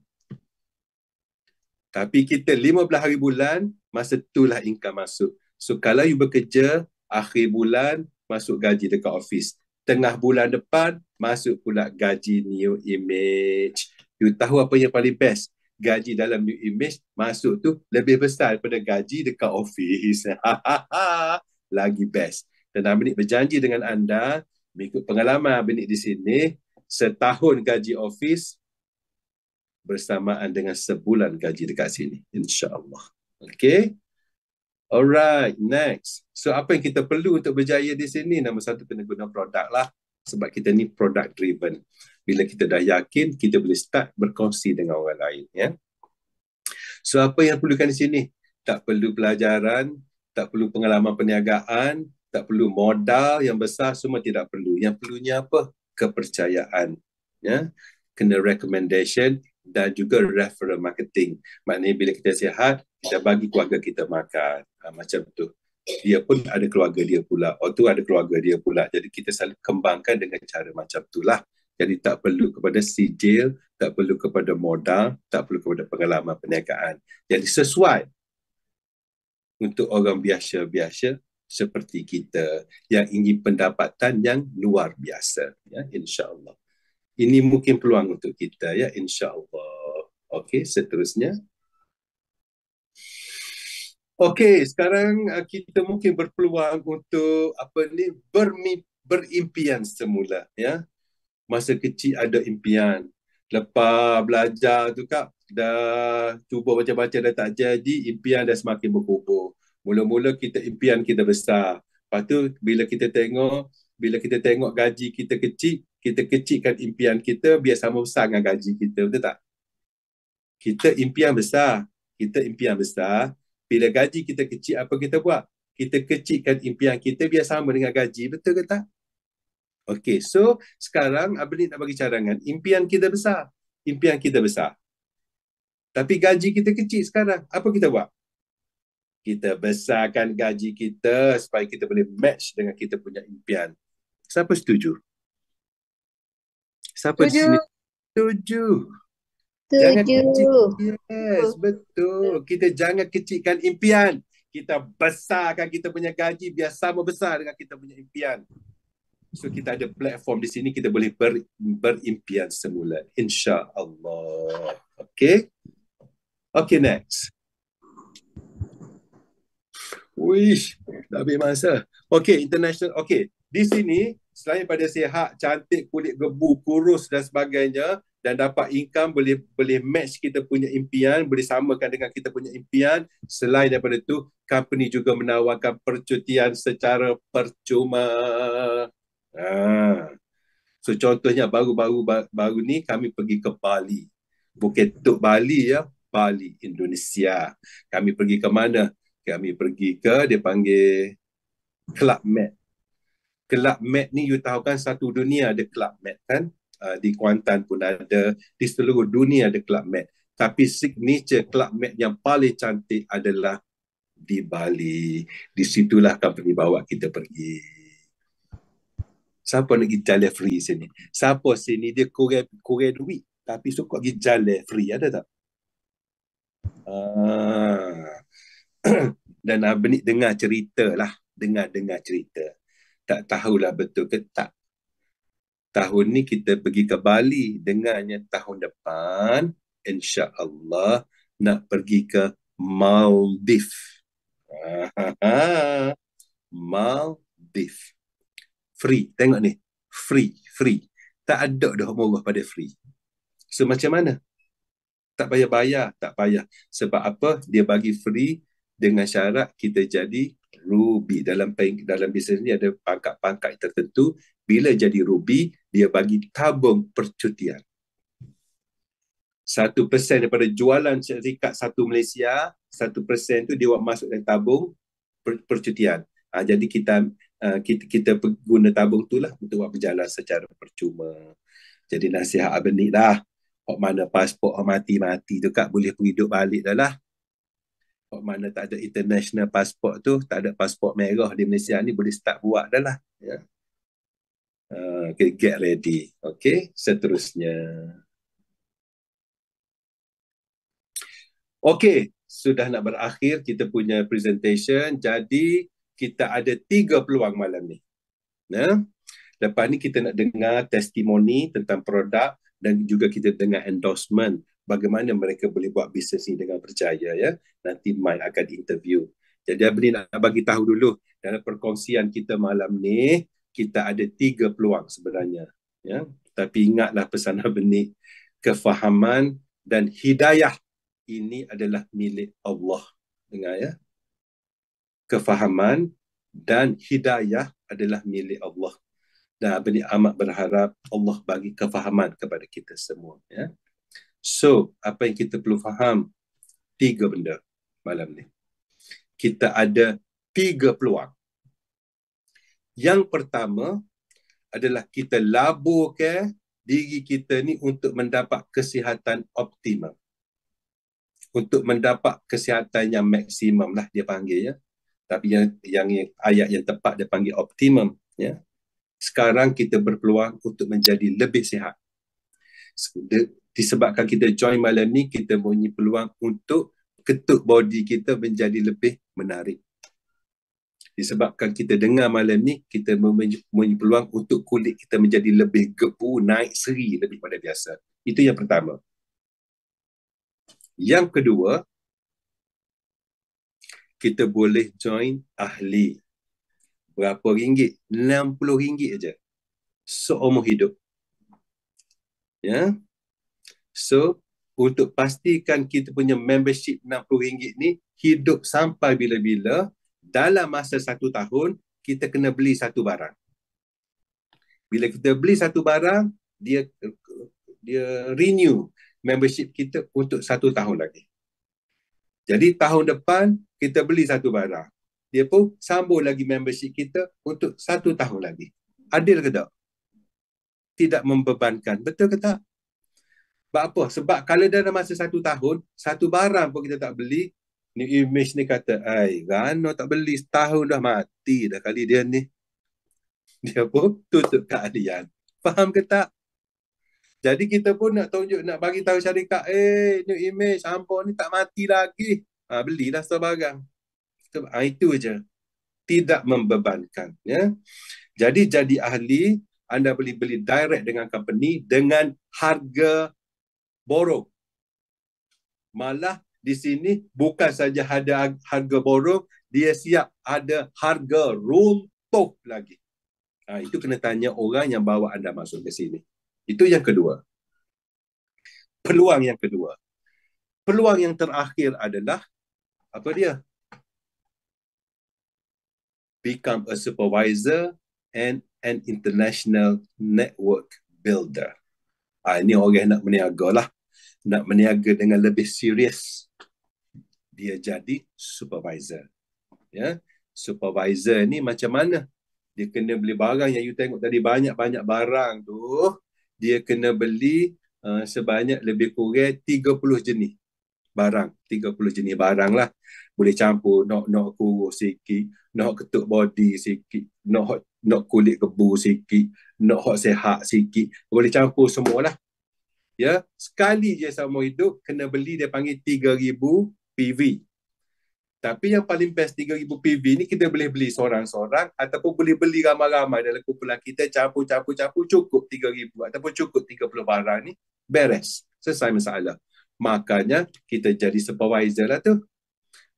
Tapi kita 15 hari bulan, masa itulah income masuk. So kalau you bekerja, akhir bulan masuk gaji dekat office. Tengah bulan depan, masuk pula gaji New Image. You tahu apa yang paling best? Gaji dalam New Image masuk tu lebih besar daripada gaji dekat office. Lagi best. Dan Abenik berjanji dengan anda, mengikut pengalaman Abenik di sini, setahun gaji office bersamaan dengan sebulan gaji dekat sini. InsyaAllah. Okay? Alright, next. So apa yang kita perlu untuk berjaya di sini? Nombor satu, kena guna produk lah. Sebab kita ni product driven. Bila kita dah yakin, kita boleh start berkongsi dengan orang lain. Ya? So apa yang perlukan di sini? Tak perlu pelajaran, tak perlu pengalaman perniagaan, tak perlu modal yang besar, semua tidak perlu. Yang perlunya apa? Kepercayaan. Ya? Kena recommendation dan juga referral marketing. Maknanya bila kita sihat, kita bagi keluarga kita makan. Macam tu. Dia pun ada keluarga dia pula. Tu ada keluarga dia pula. Jadi kita selalu kembangkan dengan cara macam itulah. Jadi tak perlu kepada sijil, tak perlu kepada modal, tak perlu kepada pengalaman perniagaan. Jadi sesuai untuk orang biasa-biasa seperti kita yang ingin pendapatan yang luar biasa. Ya, insya-Allah. Ini mungkin peluang untuk kita, ya, insya-Allah. Okey, seterusnya. Okey, sekarang kita mungkin berpeluang untuk berimpian semula, ya. Masa kecil ada impian. Lepas belajar tu Kak, dah cuba macam-macam dah tak jadi, impian dah semakin berkubur. Mula-mula kita impian kita besar. Lepas tu bila kita tengok gaji kita kecilkan impian kita biar sama besar dengan gaji kita, betul tak? Kita impian besar, kita impian besar. Bila gaji kita kecil, apa kita buat? Kita kecilkan impian kita biar sama dengan gaji, betul ke tak? Okey, so sekarang Abang nak bagi cadangan. Impian kita besar. Impian kita besar. Tapi gaji kita kecil sekarang. Apa kita buat? Kita besarkan gaji kita supaya kita boleh match dengan kita punya impian. Siapa setuju? Siapa di sini Setuju. setuju? Jangan kecil. Setuju. Yes, betul. Kita jangan kecilkan impian. Kita besarkan kita punya gaji biar sama besar dengan kita punya impian. So kita ada platform di sini, kita boleh berimpian semula. InsyaAllah. Okay? Okay, next. Wish, dah habis masa. Okay, international. Okay, di sini selain pada sihat, cantik, kulit gebu, kurus dan sebagainya, dan dapat income, boleh match kita punya impian, boleh samakan dengan kita punya impian. Selain daripada itu, company juga menawarkan percutian secara percuma. So contohnya baru ni kami pergi ke Bali. Bukan Tok Bali ya, Bali, Indonesia. Kami pergi ke mana? Kami pergi ke, dia panggil Club Med. Club Med ni you tahu kan satu dunia ada Club Med kan? Di Kuantan pun ada, di seluruh dunia ada Club Med. Tapi signature Club Med yang paling cantik adalah di Bali. Di situlah company bawa kita pergi. Siapa nak pergi jalan free sini? Siapa sini dia kurang duit tapi suka pergi jalan free, ada tak? Dan Abang ni dengar cerita lah. Dengar cerita. Tak tahulah betul ke tak. Tahun ni kita pergi ke Bali. Dengarnya tahun depan, insya-Allah nak pergi ke Maldives. Maldives. Free. Tengok ni. Free. Tak ada dah murah pada free. So macam mana? Tak payah bayar. Tak payah. Sebab apa? Dia bagi free dengan syarat kita jadi ruby. Dalam bisnes ni ada pangkat-pangkat tertentu. Bila jadi ruby, dia bagi tabung percutian. 1% daripada jualan syarikat satu Malaysia, 1% tu dia buat masuk dalam tabung percutian. Jadi kita guna tabung tu lah untuk buat berjalan secara percuma. Jadi nasihat Abang ni lah. Hok mana pasport mati-mati tu Kak boleh pergi duduk balik dah lah. Hok mana tak ada international pasport tu, tak ada pasport merah di Malaysia ni, boleh start buat dah lah. Ya. Okay, get ready. Okay, seterusnya. Okay, sudah nak berakhir kita punya presentation. Jadi, kita ada 3 peluang malam ni. Ya. Lepas ni kita nak dengar testimoni tentang produk dan juga kita dengar endorsement. Bagaimana mereka boleh buat bisnes ni dengan percaya, ya. Nanti Mike akan interview. Jadi Abang nak bagi tahu dulu dalam perkongsian kita malam ni kita ada 3 peluang sebenarnya, ya. Tapi ingatlah pesan Abang ni, kefahaman dan hidayah ini adalah milik Allah. Dengar ya. Kefahaman dan hidayah adalah milik Allah. Dan Abang ni amat berharap Allah bagi kefahaman kepada kita semua, ya. So, apa yang kita perlu faham? 3 benda malam ni. Kita ada 3 peluang. Yang pertama adalah kita laburkan diri kita ni untuk mendapat kesihatan optimum. Untuk mendapat kesihatan yang maksimum lah dia panggil, ya. Tapi yang ayat yang tepat dia panggil optimum, ya. Sekarang kita berpeluang untuk menjadi lebih sihat. Disebabkan kita join malam ni, kita punya peluang untuk ketuk body kita menjadi lebih menarik. Disebabkan kita dengar malam ni, kita mempunyai peluang untuk kulit kita menjadi lebih gebu, naik seri lebih pada biasa. Itu yang pertama. Yang kedua, kita boleh join ahli. Berapa ringgit? RM60 aja. Seumur hidup. Ya. So, untuk pastikan kita punya membership RM60 ni hidup sampai bila-bila, dalam masa 1 tahun, kita kena beli satu barang. Bila kita beli satu barang, dia renew membership kita untuk 1 tahun lagi. Jadi tahun depan, kita beli satu barang. Dia pun sambung lagi membership kita untuk 1 tahun lagi. Adil ke tak? Tidak membebankan. Betul ke tak? Sebab apa? Sebab kalau dalam masa 1 tahun, satu barang pun kita tak beli, ni image ni kata, Rano tak beli setahun dah mati dah kali dia ni. Dia pun tutup keahlian. Faham ke tak? Jadi kita pun nak tunjuk, nak bagi tahu syarikat, ni image, hampa ni tak mati lagi. Belilah satu barang. Itu je. Tidak membebankan. Ya. Jadi ahli, anda boleh beli direct dengan company dengan harga borong. Malah di sini bukan saja ada harga borong, dia siap ada harga runtuh lagi. Itu kena tanya orang yang bawa anda masuk ke sini. Itu yang kedua. Peluang yang kedua. Peluang yang terakhir adalah, apa dia? Become a supervisor and an international network builder. Ini orang nak berniaga lah. Nak berniaga dengan lebih serius. Dia jadi supervisor. Ya, supervisor ni macam mana? Dia kena beli barang yang you tengok tadi, banyak-banyak barang tu. Dia kena beli sebanyak lebih kurang 30 jenis barang. 30 jenis barang lah. Boleh campur, nak kurus sikit, nak ketuk body sikit, nak kulit kebu sikit, nak hot sehat sikit. Boleh campur semualah. Ya, sekali je seumur hidup kena beli, dia panggil 3,000 PV. Tapi yang paling best 3,000 PV ni kita boleh beli seorang-seorang ataupun boleh beli ramai-ramai dalam kumpulan kita, campur cukup 3,000 ataupun cukup 30 barang ni, beres. Selesai masalah. Makanya kita jadi supervisor lah tu.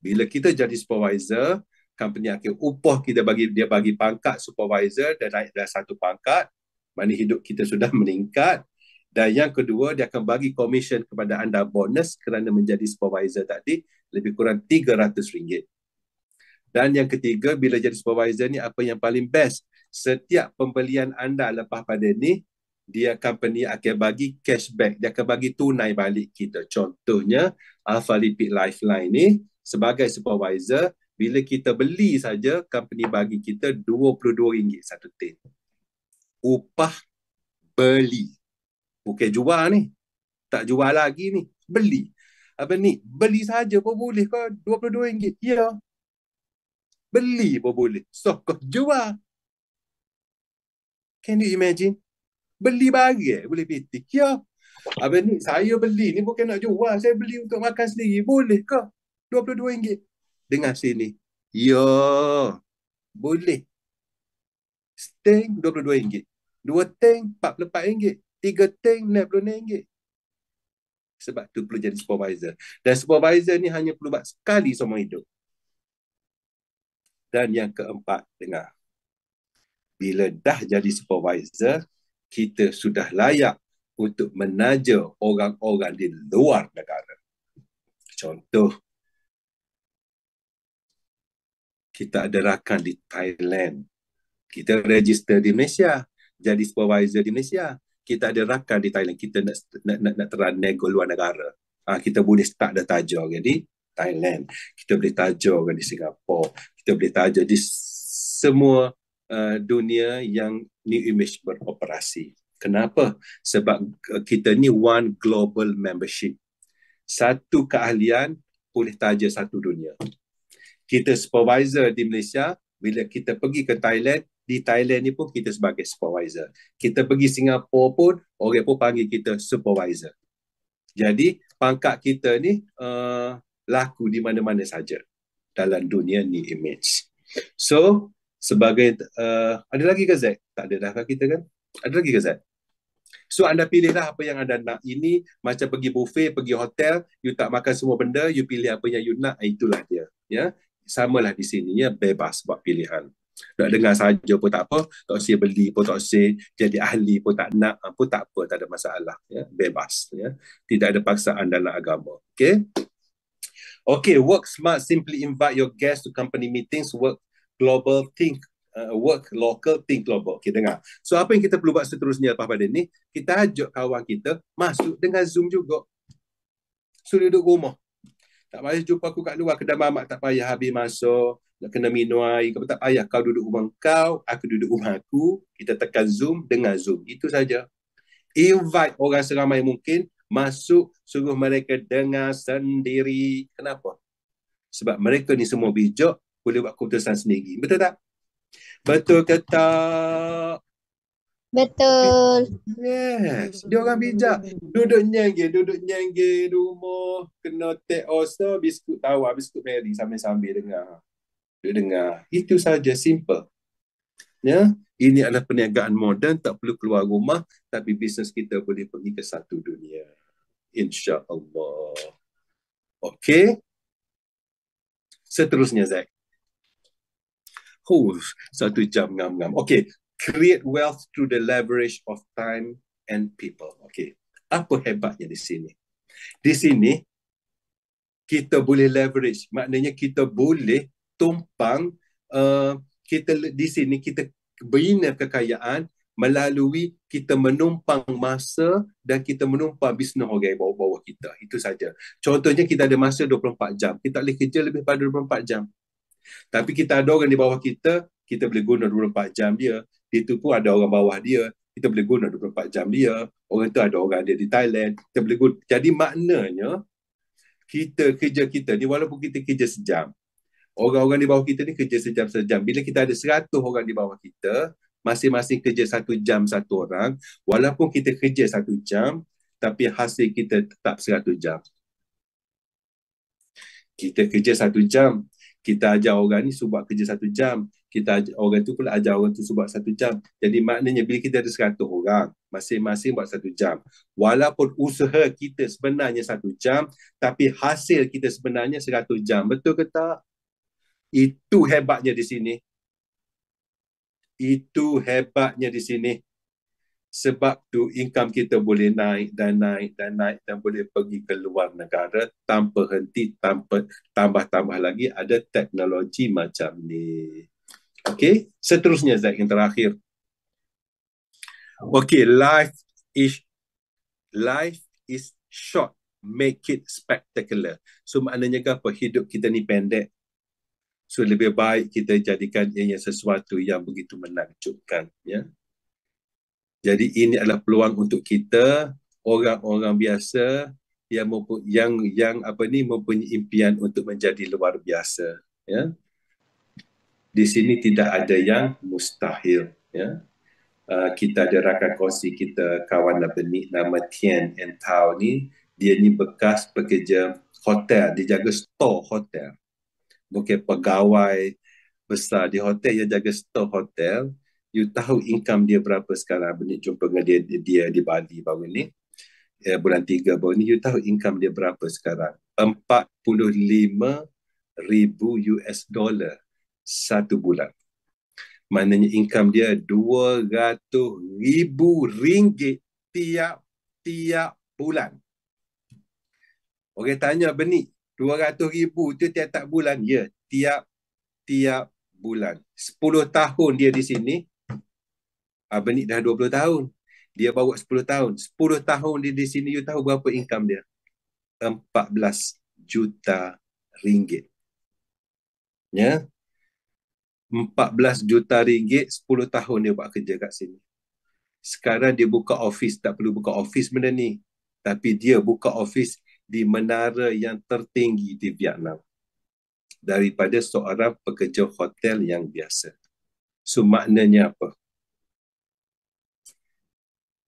Bila kita jadi supervisor, company akan upah kita dia bagi pangkat supervisor dan naik dah satu pangkat, mana hidup kita sudah meningkat. Dan yang kedua, dia akan bagi komisen kepada anda bonus kerana menjadi supervisor tadi, lebih kurang RM300. Dan yang ketiga, bila jadi supervisor ni, apa yang paling best? Setiap pembelian anda lepas pada ni, dia company akan bagi cashback. Dia akan bagi tunai balik kita. Contohnya, Alpha Lipid Lifeline ni, sebagai supervisor, bila kita beli saja, company bagi kita RM22 satu tin. Upah beli. Bukan jual ni. Tak jual lagi ni. Beli. Apa ni? Beli saja pun boleh ke RM22? Ya. Beli pun boleh. So, kau jual. Can you imagine? Beli barang boleh petik. Ya. Apa ni? Saya beli ni bukan nak jual. Saya beli untuk makan sendiri. Boleh ke RM22? Dengar sini. Ya. Boleh. Seteng RM22. 2 teng RM44. 3 teng RM66. Sebab tu perlu jadi supervisor. Dan supervisor ni hanya perlu buat sekali seumur hidup. Dan yang keempat, dengar. Bila dah jadi supervisor, kita sudah layak untuk menaja orang-orang di luar negara. Contoh, kita ada rakan di Thailand. Kita register di Malaysia. Jadi supervisor di Malaysia. Kita ada rakan di Thailand. Kita nak terang nego luar negara. Kita boleh start dah tajar di Thailand. Kita boleh tajar di Singapura. Kita boleh tajar di semua dunia yang New Image beroperasi. Kenapa? Sebab kita ni one global membership. Satu keahlian boleh tajar satu dunia. Kita supervisor di Malaysia, bila kita pergi ke Thailand, di Thailand ni pun kita sebagai supervisor. Kita pergi Singapura pun, orang pun panggil kita supervisor. Jadi, pangkat kita ni laku di mana-mana saja dalam dunia New Image. So, sebagai, ada lagi ke Zack? Tak ada dah kita kan? Ada lagi ke Zack? So, anda pilihlah apa yang anda nak. Ini macam pergi buffet, pergi hotel, you tak makan semua benda, you pilih apa yang you nak, itulah dia. Ya. samalah di sini ya, bebas buat pilihan. Nak dengar saja pun tak apa, tak usah beli pun tak usah, jadi ahli pun tak nak pun tak apa, tak ada masalah ya, bebas ya. Tidak ada paksaan dalam agama. Okey. Okay, work smart, simply invite your guests to company meetings, work global, work local, think global. Okay, dengar. So, apa yang kita perlu buat seterusnya lepas pada ni, kita ajak kawan kita masuk dengan Zoom juga. So, duduk rumah. Tak payah jumpa aku kat luar, kedai mamak tak payah habis masuk, nak kena minum air, kau tak payah. Kau duduk rumah kau, aku duduk rumah aku, kita tekan Zoom dengan Zoom. Itu saja. Invite orang seramai mungkin, masuk, suruh mereka dengar sendiri. Kenapa? Sebab mereka ni semua bijak, boleh buat keputusan sendiri. Betul tak? Betul ke tak? Betul. Yes, dia orang bijak. Duduk nyengge di rumah, kena take osa, biskut tawar, biskut meri sambil-sambil dengar. Duduk dengar. Itu saja, simple. Ya, ini adalah perniagaan moden, tak perlu keluar rumah, tapi bisnes kita boleh pergi ke satu dunia. InsyaAllah. Okey. Seterusnya, Zack. 1 jam ngam-ngam. Okay. Create wealth through the leverage of time and people. Okay. Apa hebatnya di sini? Di sini, kita boleh leverage. Maknanya kita boleh tumpang, di sini kita bina kekayaan melalui kita menumpang masa dan kita menumpang bisnes orang bawah-bawah kita. Itu saja. Contohnya kita ada masa 24 jam. Kita boleh kerja lebih pada 24 jam. Tapi kita ada orang di bawah kita, kita boleh guna 24 jam dia. Itu pun ada orang bawah dia, kita boleh guna 24 jam dia. Orang tu ada orang dia di Thailand, kita boleh guna. Jadi maknanya, kita kerja kita ni, walaupun kita kerja sejam, orang-orang di bawah kita ni kerja sejam-sejam. Bila kita ada 100 orang di bawah kita, masing-masing kerja 1 jam satu orang, walaupun kita kerja 1 jam, tapi hasil kita tetap 100 jam. Kita kerja 1 jam, kita ajar orang ni suruh buat kerja 1 jam. Kita ajar, orang tu pula ajar orang tu suruh buat 1 jam. Jadi maknanya bila kita ada 100 orang, masing-masing buat 1 jam. Walaupun usaha kita sebenarnya 1 jam, tapi hasil kita sebenarnya 100 jam. Betul ke tak? Itu hebatnya di sini. Itu hebatnya di sini. Sebab tu income kita boleh naik dan naik dan naik dan boleh pergi ke luar negara tanpa henti, tanpa tambah-tambah lagi ada teknologi macam ni. Okey, seterusnya Zack yang terakhir. Okey, life is short, make it spectacular. So maknanya apa? Hidup kita ni pendek. So lebih baik kita jadikan ianya sesuatu yang begitu menakjubkan, ya. Jadi ini adalah peluang untuk kita, orang-orang biasa yang mempunyai impian untuk menjadi luar biasa. Ya. Di sini tidak ada yang mustahil. Ya. Kita ada rakan kongsi kita, kawan benih nama Tian and Tao ni, dia ni bekas pekerja hotel, dia jaga store hotel. Bukan pegawai besar di hotel, dia jaga store hotel. You tahu income dia berapa sekarang? Benih jumpa dengan dia di Bali baru ni. Bulan 3 baru ni. You tahu income dia berapa sekarang? 45,000 US dollar satu bulan. Maknanya income dia 200,000 ringgit tiap bulan. Orang tanya, Benih, 200,000 tu tiap bulan? Ya, tiap bulan. 10 tahun dia di sini. Benih dah 20 tahun. Dia bawa 10 tahun. 10 tahun dia di sini, you tahu berapa income dia? 14 juta ringgit. Ya. 14 juta ringgit, 10 tahun dia buat kerja kat sini. Sekarang dia buka office, tak perlu buka office benda ni. Tapi dia buka office di menara yang tertinggi di Vietnam. Daripada seorang pekerja hotel yang biasa. So maknanya apa?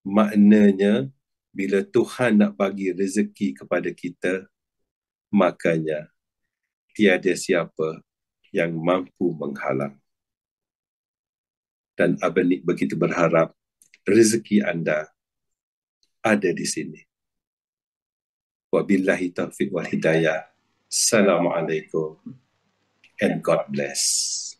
Maknanya, bila Tuhan nak bagi rezeki kepada kita, makanya tiada siapa yang mampu menghalang. Dan Abang Nik begitu berharap rezeki anda ada di sini. Wabillahi taufiq wal hidayah. Assalamualaikum and God bless.